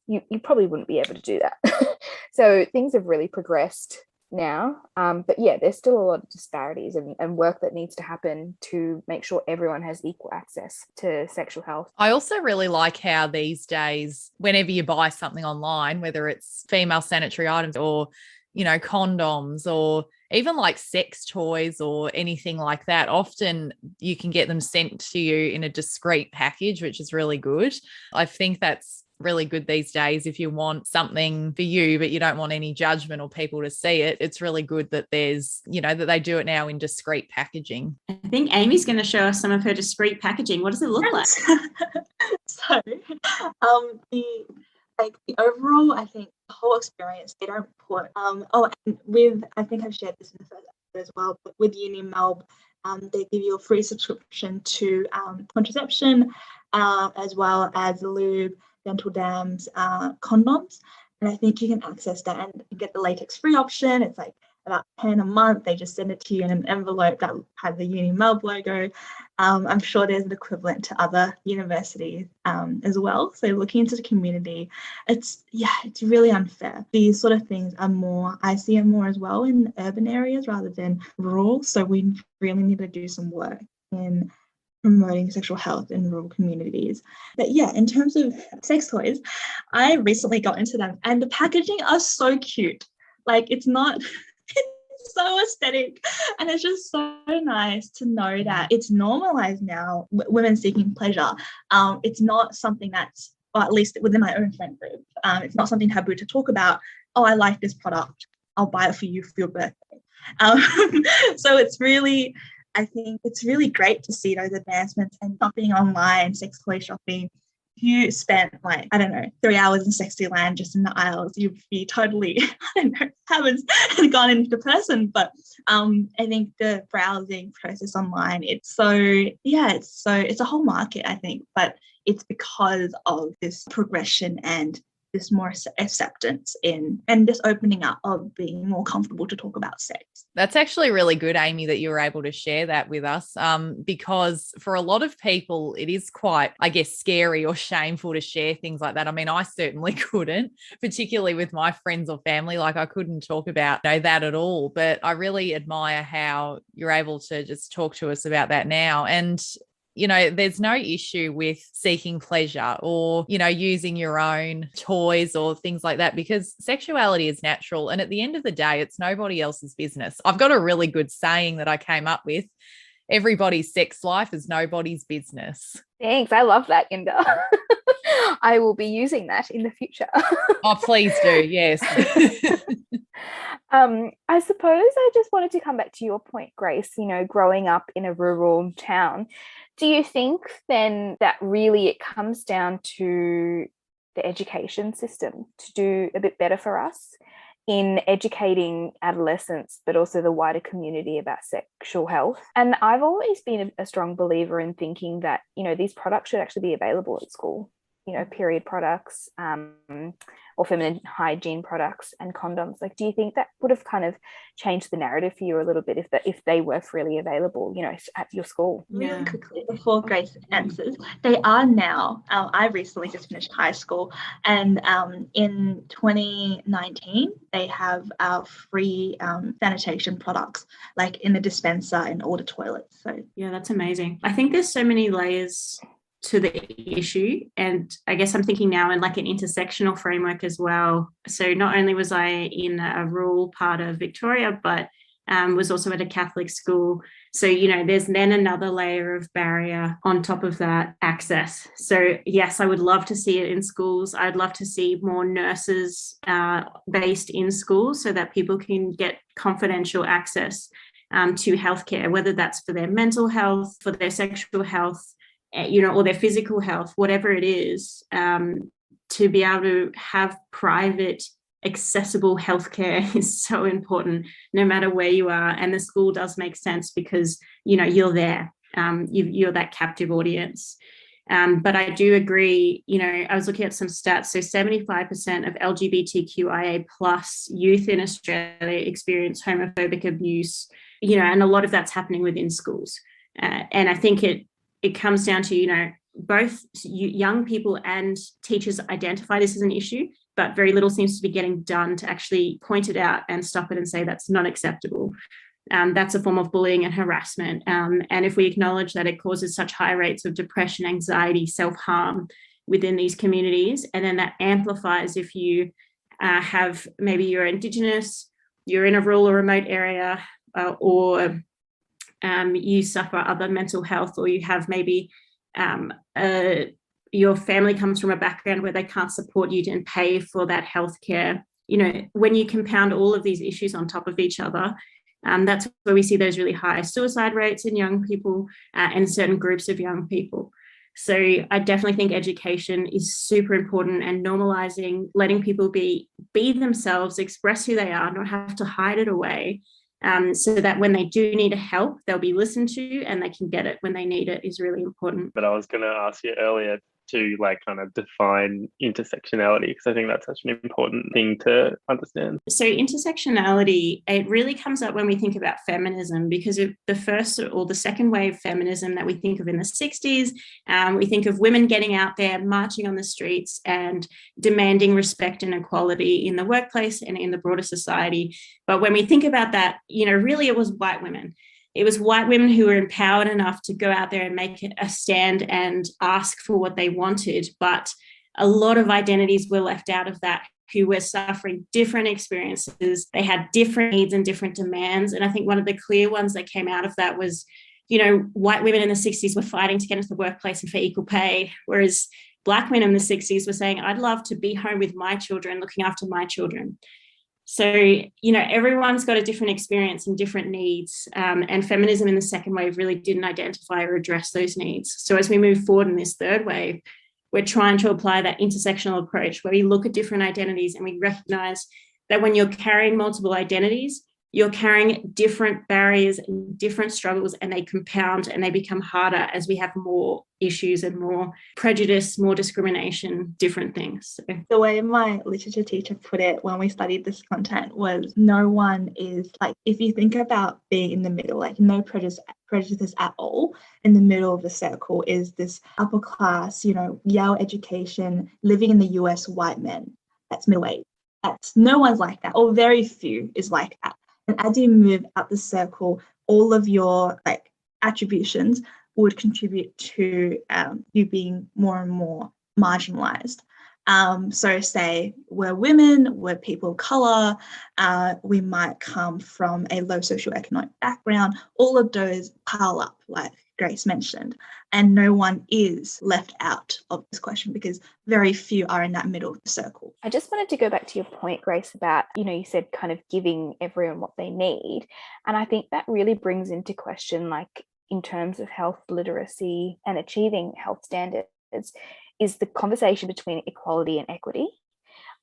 you probably wouldn't be able to do that. So things have really progressed now, but yeah, there's still a lot of disparities and work that needs to happen to make sure everyone has equal access to sexual health. I also really like how these days, whenever you buy something online, whether it's female sanitary items or, you know, condoms or even like sex toys or anything like that, often you can get them sent to you in a discreet package, which is really good. I think that's really good these days. If you want something for you but you don't want any judgment or people to see it, it's really good that there's, you know, that they do it now in discreet packaging. I think Amy's going to show us some of her discreet packaging. What does it look like? So the overall, I think the whole experience, they don't put and with, I think I've shared this in the first episode as well, but with Uni Melb, they give you a free subscription to contraception, as well as lube, dental dams, condoms, and I think you can access that and get the latex-free option. It's like about $10 a month. They just send it to you in an envelope that has the Uni Melb logo. I'm sure there's an equivalent to other universities as well. So looking into the community, it's really unfair. These sort of things are more, I see it more as well in urban areas rather than rural. So we really need to do some work in promoting sexual health in rural communities. But yeah, in terms of sex toys, I recently got into them and the packaging are so cute. Like it's so aesthetic. And it's just so nice to know that it's normalized now, women seeking pleasure. It's not something that's, or at least within my own friend group, it's not something taboo to talk about. Oh, I like this product. I'll buy it for you for your birthday. So it's really, I think it's really great to see those advancements and shopping online, sex toy shopping. If you spent 3 hours in Sexyland just in the aisles, you'd be totally, haven't gone into person. But I think the browsing process online, it's a whole market, I think, but it's because of this progression and this more acceptance in and this opening up of being more comfortable to talk about sex. That's actually really good, Amy, that you were able to share that with us, because for a lot of people, it is quite, I guess, scary or shameful to share things like that. I mean, I certainly couldn't, particularly with my friends or family. Like, I couldn't talk about that at all. But I really admire how you're able to just talk to us about that now. And there's no issue with seeking pleasure or, using your own toys or things like that, because sexuality is natural. And at the end of the day, it's nobody else's business. I've got a really good saying that I came up with. Everybody's sex life is nobody's business. Thanks. I love that, Inda. I will be using that in the future. Oh, please do. Yes. I suppose I just wanted to come back to your point, Grace, growing up in a rural town. Do you think then that really it comes down to the education system to do a bit better for us in educating adolescents, but also the wider community about sexual health? And I've always been a strong believer in thinking that, these products should actually be available at school, period products, or feminine hygiene products and condoms. Like, do you think that would have kind of changed the narrative for you a little bit if they were freely available, at your school? Really quickly, before Grace answers, they are now. I recently just finished high school, and in 2019, they have free sanitation products, like in the dispenser in all the toilets. So yeah, that's amazing. I think there's so many layers to the issue, and I guess I'm thinking now in like an intersectional framework as well. So not only was I in a rural part of Victoria, but was also at a Catholic school. So, there's then another layer of barrier on top of that, access. So yes, I would love to see it in schools. I'd love to see more nurses based in schools so that people can get confidential access to healthcare, whether that's for their mental health, for their sexual health, or their physical health, whatever it is, to be able to have private, accessible healthcare is so important, no matter where you are. And the school does make sense because, you're there. You're that captive audience. But I do agree, I was looking at some stats. So 75% of LGBTQIA plus youth in Australia experience homophobic abuse, and a lot of that's happening within schools. And I think it comes down to, both young people and teachers identify this as an issue, but very little seems to be getting done to actually point it out and stop it and say that's not acceptable. That's a form of bullying and harassment. And if we acknowledge that it causes such high rates of depression, anxiety, self-harm within these communities, and then that amplifies if you have, maybe you're Indigenous, you're in a rural or remote area, or you suffer other mental health, or you have maybe your family comes from a background where they can't support you and pay for that healthcare. When you compound all of these issues on top of each other, that's where we see those really high suicide rates in young people and certain groups of young people. So I definitely think education is super important, and normalizing, letting people be themselves, express who they are, not have to hide it away. So that when they do need help, they'll be listened to and they can get it when they need it is really important. But I was going to ask you earlier to kind of define intersectionality, because I think that's such an important thing to understand. So intersectionality, it really comes up when we think about feminism, because the first or the second wave feminism that we think of in the 60s, we think of women getting out there, marching on the streets and demanding respect and equality in the workplace and in the broader society. But when we think about that, really it was white women. It was white women who were empowered enough to go out there and make a stand and ask for what they wanted. But a lot of identities were left out of that who were suffering different experiences. They had different needs and different demands. And I think one of the clear ones that came out of that was, white women in the 60s were fighting to get into the workplace and for equal pay, whereas Black men in the 60s were saying, I'd love to be home with my children, looking after my children. So, everyone's got a different experience and different needs. And feminism in the second wave really didn't identify or address those needs. So as we move forward in this third wave, we're trying to apply that intersectional approach where we look at different identities and we recognize that when you're carrying multiple identities, you're carrying different barriers and different struggles, and they compound and they become harder as we have more issues and more prejudice, more discrimination, different things. So. The way my literature teacher put it when we studied this content was, no one is like, if you think about being in the middle, like no prejudice at all, in the middle of the circle is this upper class, Yale education, living in the US white men. That's middle age. No one's like that, or very few is like that. And as you move up the circle, all of your attributions would contribute to you being more and more marginalized. So say we're women, we're people of color, we might come from a low socioeconomic background, all of those pile up, like Grace mentioned, and no one is left out of this question because very few are in that middle of the circle. I just wanted to go back to your point, Grace, about, you said kind of giving everyone what they need. And I think that really brings into question, like in terms of health literacy and achieving health standards, is the conversation between equality and equity.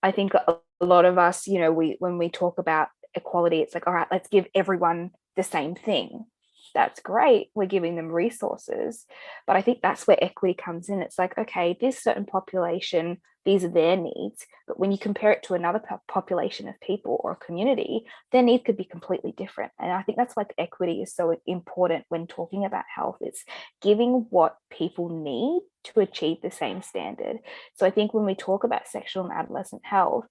I think a lot of us, when we talk about equality, it's like, all right, let's give everyone the same thing. That's great. We're giving them resources. But I think that's where equity comes in. It's like, okay, this certain population, these are their needs. But when you compare it to another population of people or a community, their needs could be completely different. And I think that's why equity is so important when talking about health. It's giving what people need to achieve the same standard. So I think when we talk about sexual and adolescent health,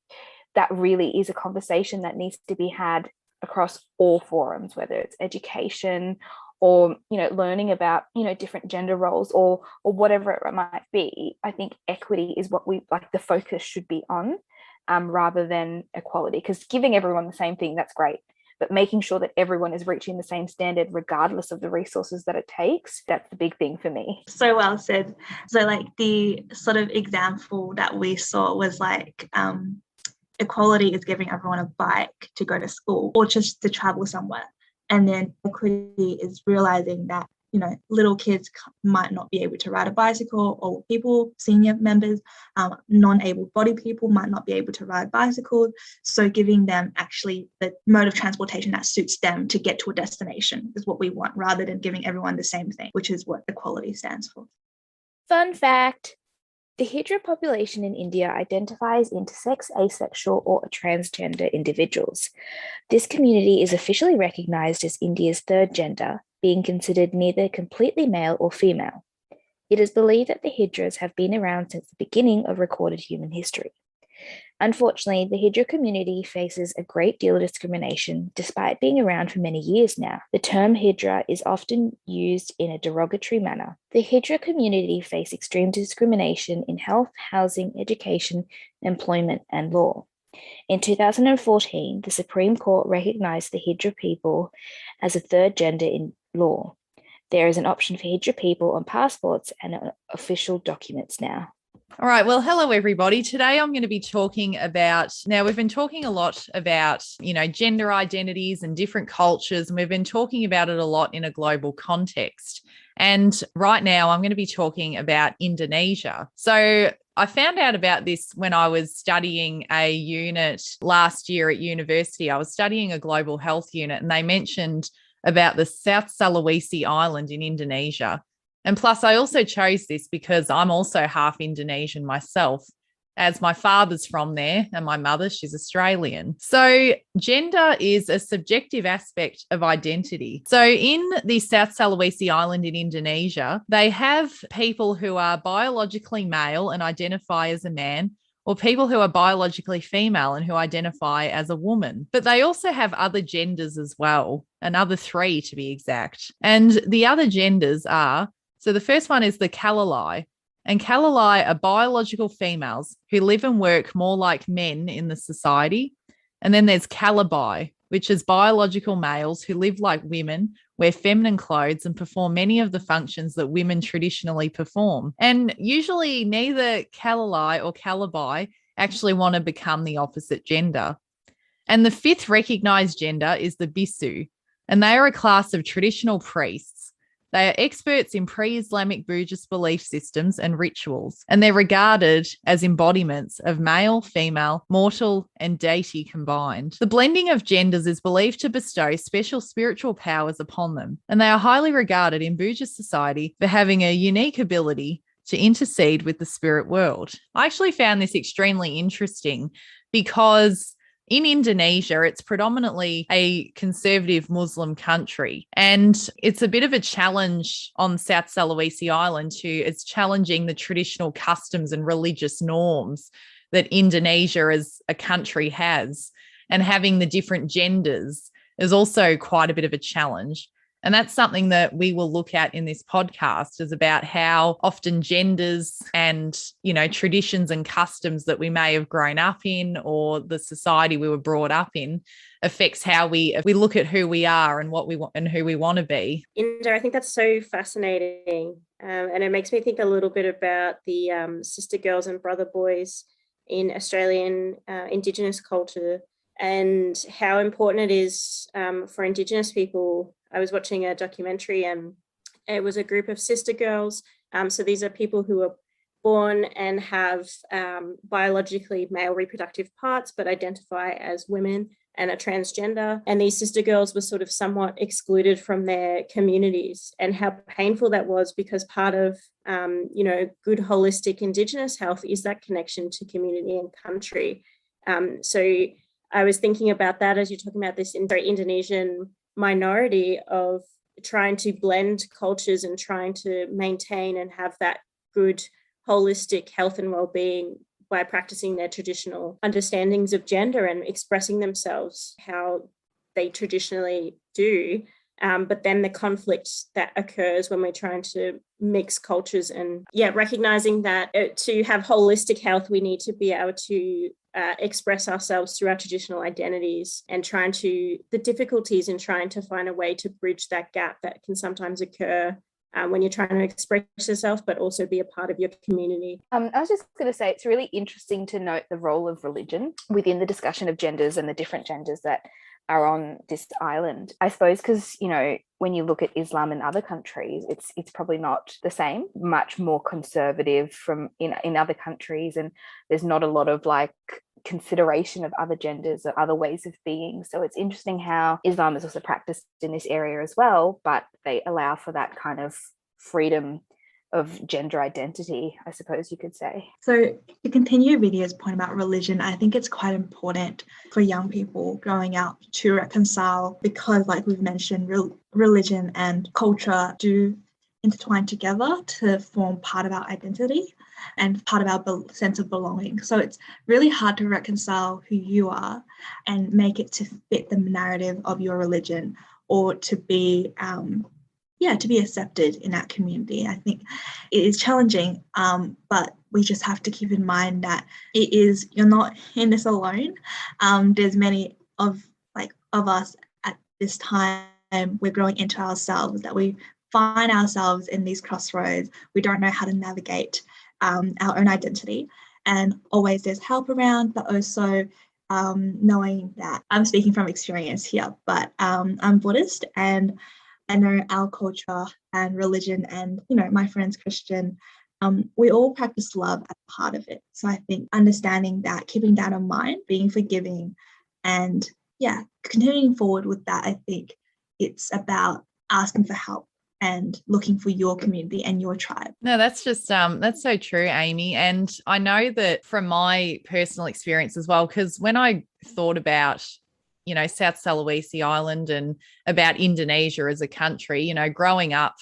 that really is a conversation that needs to be had across all forums, whether it's education or learning about different gender roles or whatever it might be. I think equity is what the focus should be on, rather than equality, because giving everyone the same thing, that's great, but making sure that everyone is reaching the same standard regardless of the resources that it takes, that's the big thing for me. So well said. So the sort of example that we saw was equality is giving everyone a bike to go to school or just to travel somewhere. And then equity is realizing that, little kids might not be able to ride a bicycle, or people, senior members, non-able-bodied people might not be able to ride bicycles. So giving them actually the mode of transportation that suits them to get to a destination is what we want, rather than giving everyone the same thing, which is what equality stands for. Fun fact. The Hijra population in India identifies intersex, asexual, or transgender individuals. This community is officially recognized as India's third gender, being considered neither completely male or female. It is believed that the Hijras have been around since the beginning of recorded human history. Unfortunately, the Hijra community faces a great deal of discrimination despite being around for many years now. The term Hijra is often used in a derogatory manner. The Hijra community face extreme discrimination in health, housing, education, employment, and law. In 2014, the Supreme Court recognized the Hijra people as a third gender in law. There is an option for Hijra people on passports and official documents now. All right. Well, hello, everybody. Today I'm going to be talking about, now we've been talking a lot about, gender identities and different cultures, and we've been talking about it a lot in a global context. And right now I'm going to be talking about Indonesia. So I found out about this when I was studying a unit last year at university. I was studying a global health unit, and they mentioned about the South Sulawesi Island in Indonesia. And plus, I also chose this because I'm also half Indonesian myself, as my father's from there and my mother, she's Australian. So gender is a subjective aspect of identity. So in the South Sulawesi Island in Indonesia, they have people who are biologically male and identify as a man, or people who are biologically female and who identify as a woman. But they also have other genders as well, another 3 to be exact. And the other genders are, so the first one is the underlie, And Kalalai are biological females who live and work more like men in the society. And then there's Calabai, which is biological males who live like women, wear feminine clothes, and perform many of the functions that women traditionally perform. And usually neither Kalalai or Calabai actually want to become the opposite gender. And the fifth recognized gender is the Bisu, and they are a class of traditional priests. They are experts in pre-Islamic Buddhist belief systems and rituals, and they're regarded as embodiments of male, female, mortal, and deity combined. The blending of genders is believed to bestow special spiritual powers upon them, and they are highly regarded in Buddhist society for having a unique ability to intercede with the spirit world. I actually found this extremely interesting because in Indonesia, it's predominantly a conservative Muslim country, and it's a bit of a challenge on South Sulawesi Island it's challenging the traditional customs and religious norms that Indonesia as a country has, and having the different genders is also quite a bit of a challenge. And that's something that we will look at in this podcast, is about how often genders and, traditions and customs that we may have grown up in, or the society we were brought up in, affects how we look at who we are and what we want and who we want to be. Inda, I think that's so fascinating. And it makes me think a little bit about the sister girls and brother boys in Australian Indigenous culture, and how important it is for Indigenous people. I was watching a documentary, and it was a group of sister girls. So these are people who are born and have biologically male reproductive parts, but identify as women and are transgender. And these sister girls were sort of somewhat excluded from their communities, and how painful that was, because part of, good holistic Indigenous health is that connection to community and country. So I was thinking about that as you're talking about this Indonesian minority of trying to blend cultures and trying to maintain and have that good holistic health and well-being by practicing their traditional understandings of gender and expressing themselves how they traditionally do. But then the conflict that occurs when we're trying to mix cultures, and recognizing that to have holistic health, we need to be able to express ourselves through our traditional identities, and the difficulties in trying to find a way to bridge that gap that can sometimes occur when you're trying to express yourself, but also be a part of your community. I was just going to say, it's really interesting to note the role of religion within the discussion of genders and the different genders that are on this island. I suppose because, when you look at Islam in other countries, it's probably not the same, much more conservative from in other countries, and there's not a lot of consideration of other genders or other ways of being. So it's interesting how Islam is also practiced in this area as well, but they allow for that kind of freedom of gender identity, I suppose you could say. So to continue Vidya's point about religion, I think it's quite important for young people growing up to reconcile, because like we've mentioned, religion and culture do intertwine together to form part of our identity and part of our sense of belonging. So it's really hard to reconcile who you are and make it to fit the narrative of your religion, or to be accepted in that community. I think it is challenging, but we just have to keep in mind that you're not in this alone. There's many of us at this time, we're growing into ourselves, that we find ourselves in these crossroads. We don't know how to navigate our own identity, and always there's help around, but also knowing that I'm speaking from experience here, but I'm Buddhist, and I know our culture and religion, and my friend's Christian, we all practice love as part of it. So I think understanding that, keeping that in mind, being forgiving, and continuing forward with that. I think it's about asking for help and looking for your community and your tribe. No, that's just that's so true, Amy. And I know that from my personal experience as well, because when I thought about South Sulawesi Island and about Indonesia as a country, growing up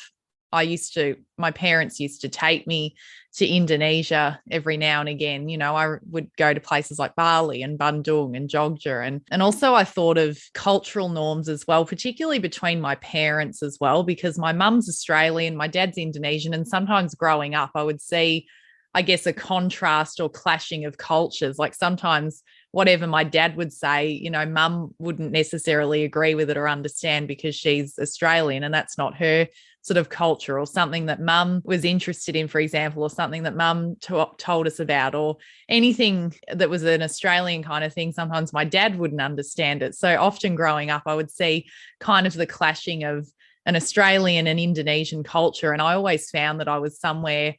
my parents used to take me to Indonesia every now and again. I would go to places like Bali and Bandung and Jogja. And also I thought of cultural norms as well, particularly between my parents as well, because my mum's Australian, my dad's Indonesian. And sometimes growing up, I would see, I guess, a contrast or clashing of cultures. Like sometimes whatever my dad would say, mum wouldn't necessarily agree with it or understand because she's Australian and that's not her sort of culture, or something that mum was interested in, for example, or something that mum told us about, or anything that was an Australian kind of thing. Sometimes my dad wouldn't understand it. So often growing up, I would see kind of the clashing of an Australian and Indonesian culture. And I always found that I was somewhere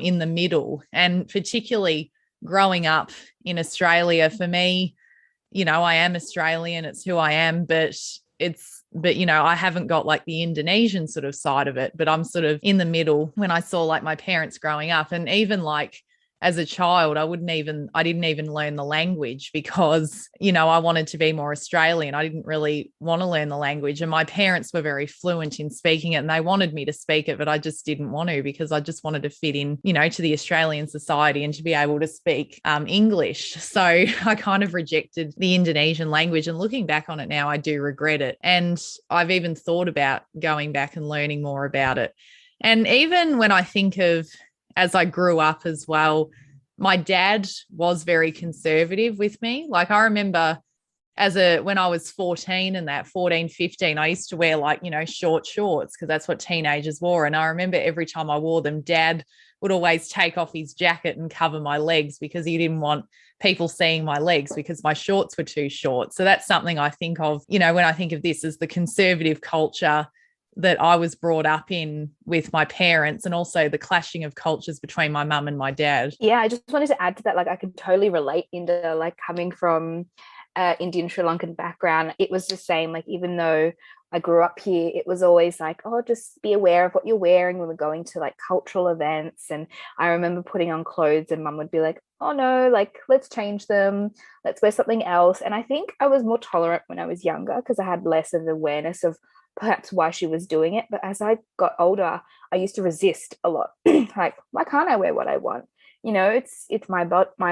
in the middle. And particularly growing up in Australia, for me, I am Australian, it's who I am, but I haven't got like the Indonesian sort of side of it, but I'm sort of in the middle when I saw like my parents growing up. And even like as a child, I didn't even learn the language because, I wanted to be more Australian. I didn't really want to learn the language. And my parents were very fluent in speaking it and they wanted me to speak it, but I just didn't want to because I just wanted to fit in, to the Australian society and to be able to speak English. So I kind of rejected the Indonesian language. And looking back on it now, I do regret it. And I've even thought about going back and learning more about it. And even when I think of, as I grew up as well, my dad was very conservative with me. Like I remember when I was 14 and 15, I used to wear like, short shorts because that's what teenagers wore. And I remember every time I wore them, Dad would always take off his jacket and cover my legs because he didn't want people seeing my legs because my shorts were too short. So that's something I think of, when I think of this as the conservative culture that I was brought up in with my parents, and also the clashing of cultures between my mum and my dad. Yeah, I just wanted to add to that, like I could totally relate into like coming from Indian Sri Lankan background. It was the same, like even though I grew up here, it was always like, oh, just be aware of what you're wearing when we're going to like cultural events. And I remember putting on clothes and mum would be like, oh no, like let's change them, let's wear something else. And I think I was more tolerant when I was younger because I had less of awareness of perhaps why she was doing it. But as I got older, I used to resist a lot. Like, why can't I wear what I want? It's my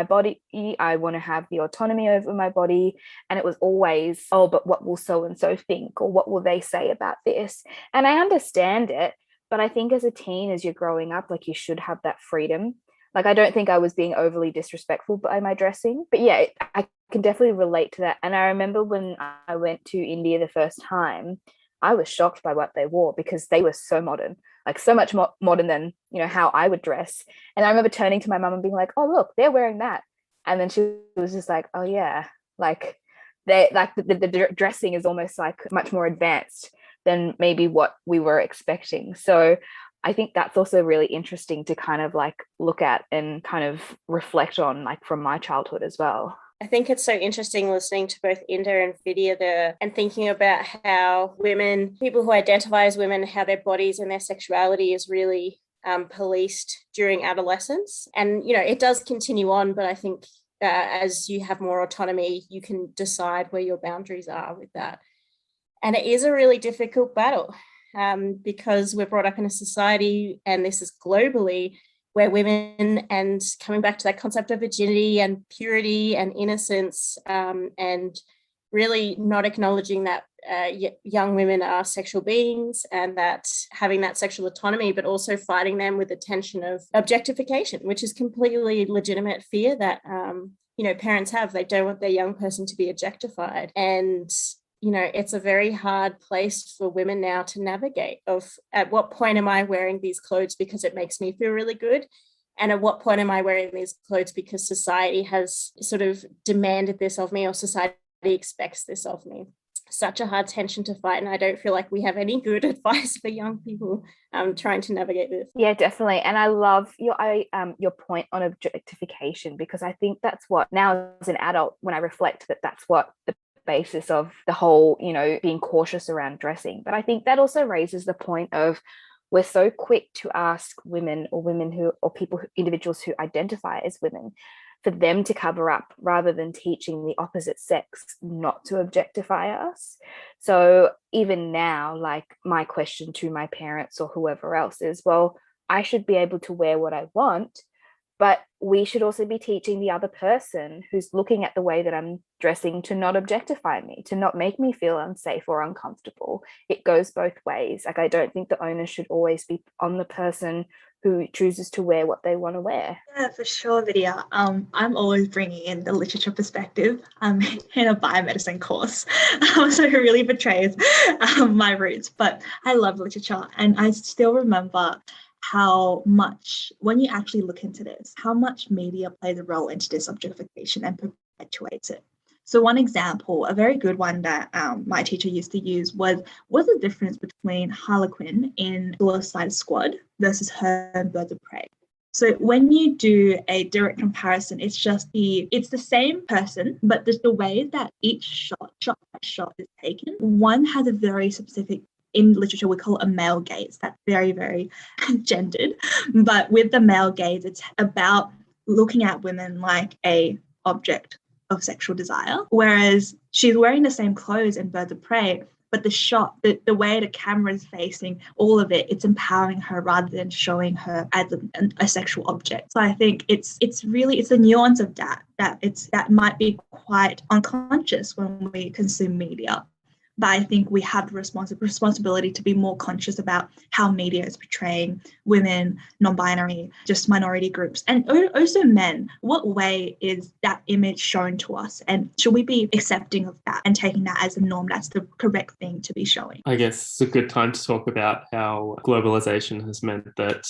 body. I want to have the autonomy over my body. And it was always, oh, but what will so and so think, or what will they say about this? And I understand it, but I think as a teen, as you're growing up, like you should have that freedom. Like I don't think I was being overly disrespectful by my dressing, but yeah, I can definitely relate to that. And I remember when I went to India the first time, I was shocked by what they wore because they were so modern, like so much more modern than, how I would dress. And I remember turning to my mum and being like, oh, look, they're wearing that. And then she was just like, oh yeah, like they like the dressing is almost like much more advanced than maybe what we were expecting. So I think that's also really interesting to kind of like look at and kind of reflect on, like from my childhood as well. I think it's so interesting listening to both Inda and Vidya there and thinking about how people who identify as women, how their bodies and their sexuality is really policed during adolescence. And, it does continue on, but I think as you have more autonomy, you can decide where your boundaries are with that. And it is a really difficult battle because we're brought up in a society, and this is globally, where women, and coming back to that concept of virginity and purity and innocence, and really not acknowledging that young women are sexual beings and that having that sexual autonomy, but also fighting them with the tension of objectification, which is completely legitimate fear that, parents have. They don't want their young person to be objectified. And it's a very hard place for women now to navigate of at what point am I wearing these clothes because it makes me feel really good? And at what point am I wearing these clothes because society has sort of demanded this of me, or society expects this of me? Such a hard tension to fight. And I don't feel like we have any good advice for young people trying to navigate this. Yeah, definitely. And I love your point on objectification, because I think that's what, now as an adult, when I reflect, that's what the basis of the whole, being cautious around dressing. But I think that also raises the point of, we're so quick to ask women or individuals who identify as women, for them to cover up rather than teaching the opposite sex not to objectify us. So even now, like my question to my parents or whoever else is, well, I should be able to wear what I want, but we should also be teaching the other person who's looking at the way that I'm dressing to not objectify me, to not make me feel unsafe or uncomfortable. It goes both ways. Like, I don't think the onus should always be on the person who chooses to wear what they want to wear. Yeah, for sure, Lydia. I'm always bringing in the literature perspective. I'm in a biomedicine course, so it really betrays my roots. But I love literature, and I still remember how much, when you actually look into this, how much media plays a role into this objectification and perpetuates it. So one example, a very good one that my teacher used to use was the difference between Harlequin in Suicide Squad versus her in Birds of Prey. So when you do a direct comparison, it's the same person, but the way that each shot by shot is taken, one has a very specific, in literature we call it a male gaze. That's very, very gendered. But with the male gaze, it's about looking at women like a object of sexual desire, whereas she's wearing the same clothes in Birds of Prey, but the shot, the way the camera is facing, all of it, it's empowering her rather than showing her as a sexual object. So I think it's a nuance of that might be quite unconscious when we consume media. But I think we have the responsibility to be more conscious about how media is portraying women, non-binary, just minority groups, and also men. What way is that image shown to us? And should we be accepting of that and taking that as a norm? That's the correct thing to be showing. I guess it's a good time to talk about how globalization has meant that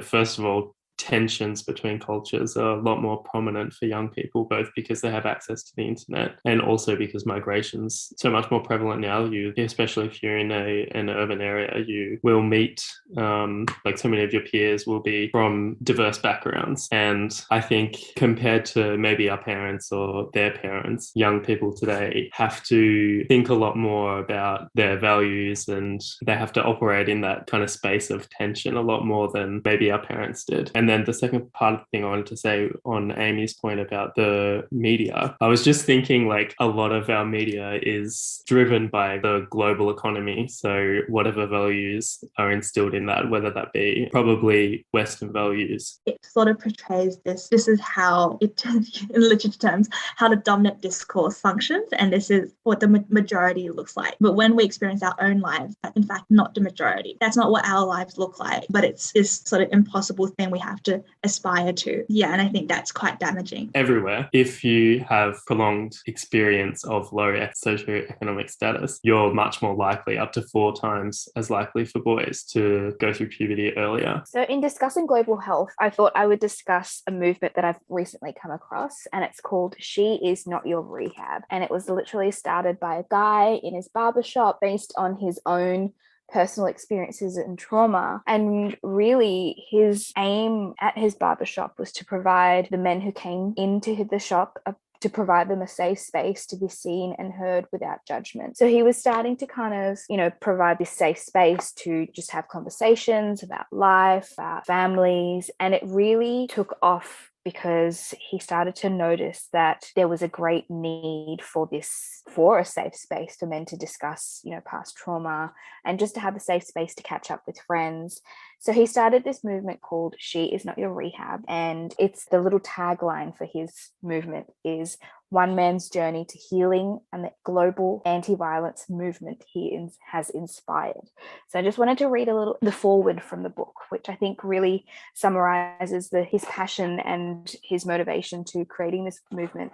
first of all, tensions between cultures are a lot more prominent for young people, both because they have access to the internet and also because migration's so much more prevalent now. Especially if you're in an urban area, you will meet like so many of your peers will be from diverse backgrounds. And I think compared to maybe our parents or their parents, young people today have to think a lot more about their values, and they have to operate in that kind of space of tension a lot more than maybe our parents did. And then the second part of the thing I wanted to say on Amy's point about the media, I was just thinking like a lot of our media is driven by the global economy. So whatever values are instilled in that, whether that be probably Western values. It sort of portrays this is how it, in literature terms, how the dominant discourse functions, and this is what the majority looks like. But when we experience our own lives, in fact, not the majority. That's not what our lives look like, but it's this sort of impossible thing we have to aspire to. Yeah, and I think that's quite damaging. Everywhere, if you have prolonged experience of low socioeconomic status, you're much more likely, up to 4 times as likely for boys to go through puberty earlier. So in discussing global health, I thought I would discuss a movement that I've recently come across, and it's called She Is Not Your Rehab. And it was literally started by a guy in his barbershop based on his own personal experiences and trauma. And really his aim at his barbershop was to provide the men who came into the shop to provide them a safe space to be seen and heard without judgment. So he was starting to kind of, provide this safe space to just have conversations about life, about families. And it really took off because he started to notice that there was a great need for a safe space for men to discuss, past trauma, and just to have a safe space to catch up with friends. So he started this movement called She Is Not Your Rehab. And it's the little tagline for his movement is one man's journey to healing and the global anti-violence movement he has inspired. So I just wanted to read the foreword from the book, which I think really summarizes his passion and his motivation to creating this movement.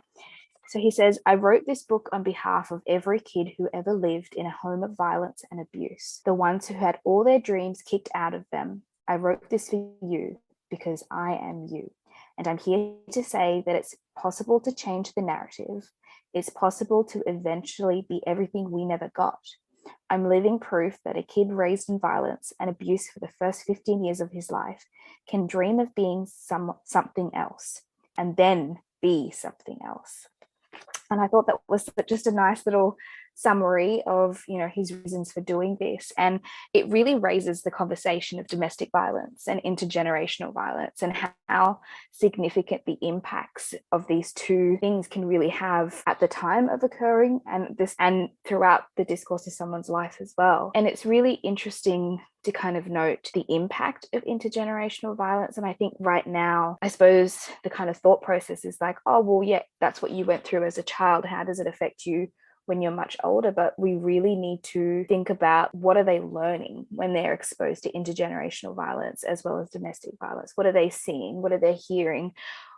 So he says, I wrote this book on behalf of every kid who ever lived in a home of violence and abuse, the ones who had all their dreams kicked out of them. I wrote this for you because I am you. And I'm here to say that it's possible to change the narrative. It's possible to eventually be everything we never got. I'm living proof that a kid raised in violence and abuse for the first 15 years of his life can dream of being something else and then be something else. And I thought that was just a nice little summary of, his reasons for doing this. And it really raises the conversation of domestic violence and intergenerational violence, and how significant the impacts of these two things can really have at the time of occurring, and throughout the discourse of someone's life as well. And it's really interesting to kind of note the impact of intergenerational violence. And I think right now, I suppose the kind of thought process is like, oh, well, yeah, that's what you went through as a child. How does it affect you when you're much older? But we really need to think about, what are they learning when they're exposed to intergenerational violence as well as domestic violence? What are they seeing? What are they hearing?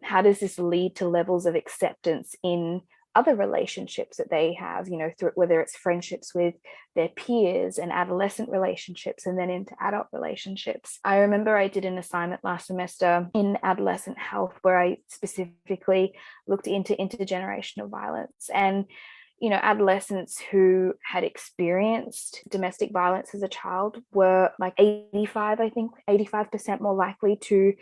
How does this lead to levels of acceptance in other relationships that they have, through, whether it's friendships with their peers and adolescent relationships, and then into adult relationships. I remember I did an assignment last semester in adolescent health where I specifically looked into intergenerational violence, and adolescents who had experienced domestic violence as a child were like 85% more likely to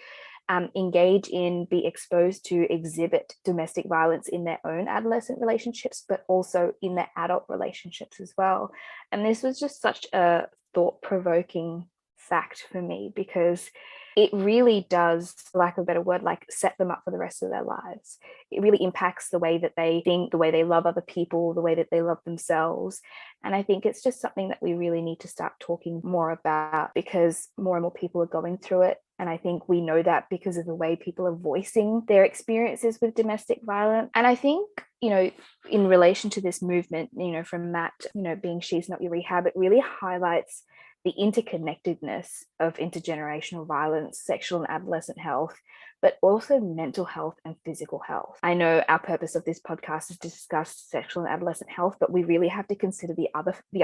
engage in, be exposed to, exhibit domestic violence in their own adolescent relationships, but also in their adult relationships as well. And this was just such a thought-provoking fact for me, because it really does, for lack of a better word, like set them up for the rest of their lives. It really impacts the way that they think, the way they love other people, the way that they love themselves. And I think it's just something that we really need to start talking more about, because more and more people are going through it. And I think we know that because of the way people are voicing their experiences with domestic violence. And I think, in relation to this movement, from Matt, being She's Not Your Rehab, it really highlights the interconnectedness of intergenerational violence, sexual and adolescent health, but also mental health and physical health. I know our purpose of this podcast is to discuss sexual and adolescent health, but we really have to consider the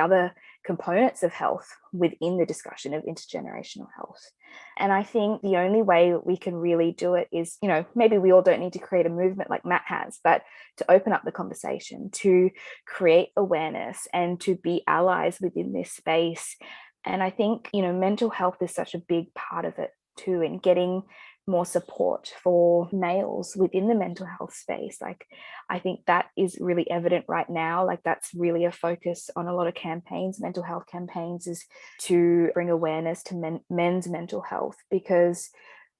other components of health within the discussion of intergenerational health. And I think the only way we can really do it is, maybe we all don't need to create a movement like Matt has, but to open up the conversation, to create awareness, and to be allies within this space. And I think, mental health is such a big part of it too, in getting more support for males within the mental health space. Like, I think that is really evident right now. Like, that's really a focus on a lot of campaigns, mental health campaigns, is to bring awareness to men's mental health, because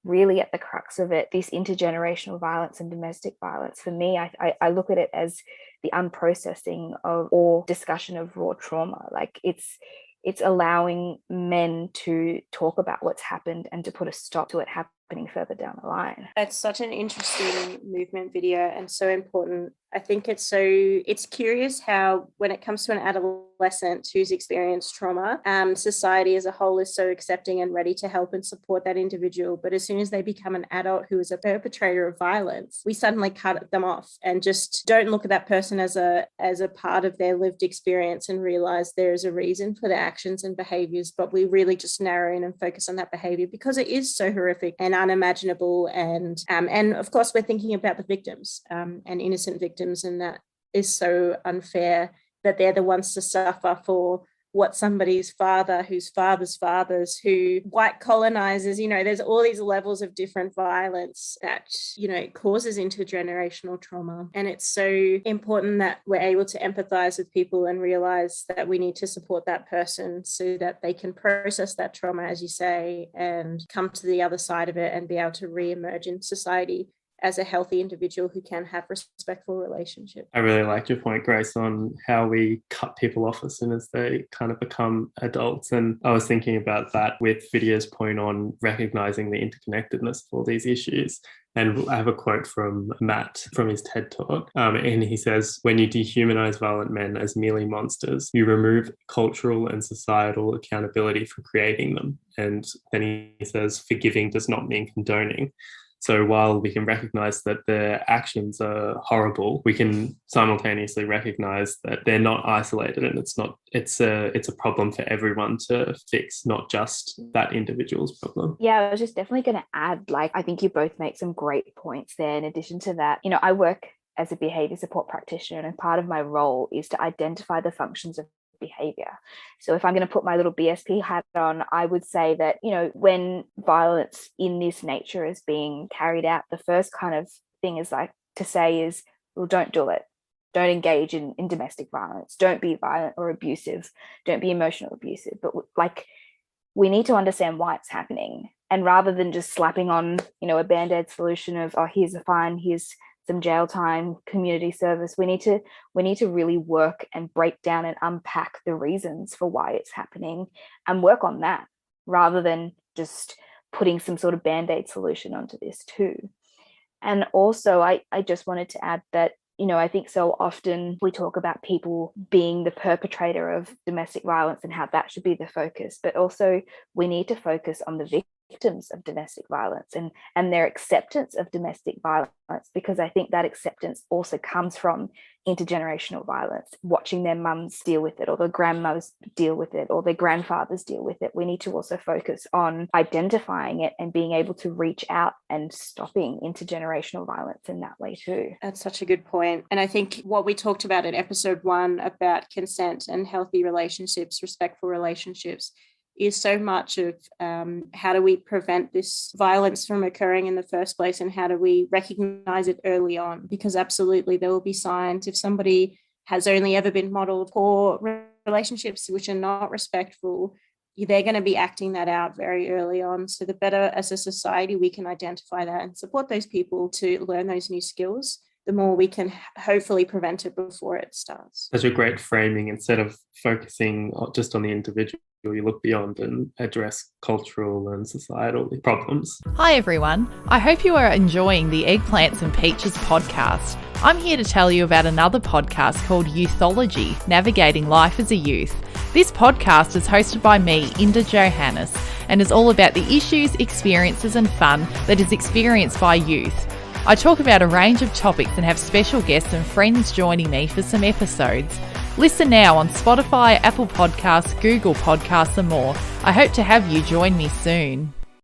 really at the crux of it, this intergenerational violence and domestic violence, for me, I look at it as the unprocessing of, or discussion of, raw trauma. Like, it's allowing men to talk about what's happened and to put a stop to it happening further down the line. That's such an interesting movement video, and so important. I think it's curious how, when it comes to an adolescent who's experienced trauma, society as a whole is so accepting and ready to help and support that individual. But as soon as they become an adult who is a perpetrator of violence, we suddenly cut them off and just don't look at that person as a part of their lived experience, and realize there is a reason for their actions and behaviors. But we really just narrow in and focus on that behavior because it is so horrific and unimaginable. And of course, we're thinking about the victims and innocent victims. And that is so unfair, that they're the ones to suffer for what somebody's father, whose father's fathers, who white colonizers, there's all these levels of different violence that, causes intergenerational trauma. And it's so important that we're able to empathize with people and realize that we need to support that person so that they can process that trauma, as you say, and come to the other side of it and be able to re-emerge in society as a healthy individual who can have respectful relationships. I really liked your point, Grace, on how we cut people off as soon as they kind of become adults. And I was thinking about that with Vidya's point on recognizing the interconnectedness of all these issues. And I have a quote from Matt from his TED Talk. And he says, when you dehumanize violent men as merely monsters, you remove cultural and societal accountability for creating them. And then he says, forgiving does not mean condoning. So while we can recognize that their actions are horrible, we can simultaneously recognize that they're not isolated, and it's a problem for everyone to fix, not just that individual's problem. Yeah, I was just definitely going to add, I think you both make some great points there. In addition to that, I work as a behavior support practitioner, and part of my role is to identify the functions of behavior. So if I'm going to put my little BSP hat on, I would say that, when violence in this nature is being carried out, the first kind of thing is to say is, well, don't do it. don't engage in domestic violence, don't be violent or abusive, don't be emotional abusive. But like, we need to understand why it's happening. And rather than just slapping on, a band-aid solution of, oh, here's a fine, here's some jail time, community service, we need to really work and break down and unpack the reasons for why it's happening and work on that, rather than just putting some sort of band-aid solution onto this too. And also, I just wanted to add that, I think so often we talk about people being the perpetrator of domestic violence and how that should be the focus, but also we need to focus on the victims of domestic violence and their acceptance of domestic violence, because I think that acceptance also comes from intergenerational violence, watching their mums deal with it, or their grandmothers deal with it, or their grandfathers deal with it. We need to also focus on identifying it and being able to reach out and stopping intergenerational violence in that way too. That's such a good point. And I think what we talked about in episode 1 about consent and healthy relationships, respectful relationships, is so much of how do we prevent this violence from occurring in the first place, and how do we recognize it early on? Because absolutely there will be signs. If somebody has only ever been modeled poor relationships which are not respectful, they're going to be acting that out very early on. So the better as a society we can identify that and support those people to learn those new skills, the more we can hopefully prevent it before it starts. Such a great framing. Instead of focusing just on the individual, you look beyond and address cultural and societal problems. Hi everyone. I hope you are enjoying the Eggplants and Peaches podcast. I'm here to tell you about another podcast called Youthology, Navigating Life as a Youth. This podcast is hosted by me, Inda Johannes, and is all about the issues, experiences and fun that is experienced by youth. I talk about a range of topics and have special guests and friends joining me for some episodes. Listen now on Spotify, Apple Podcasts, Google Podcasts and more. I hope to have you join me soon.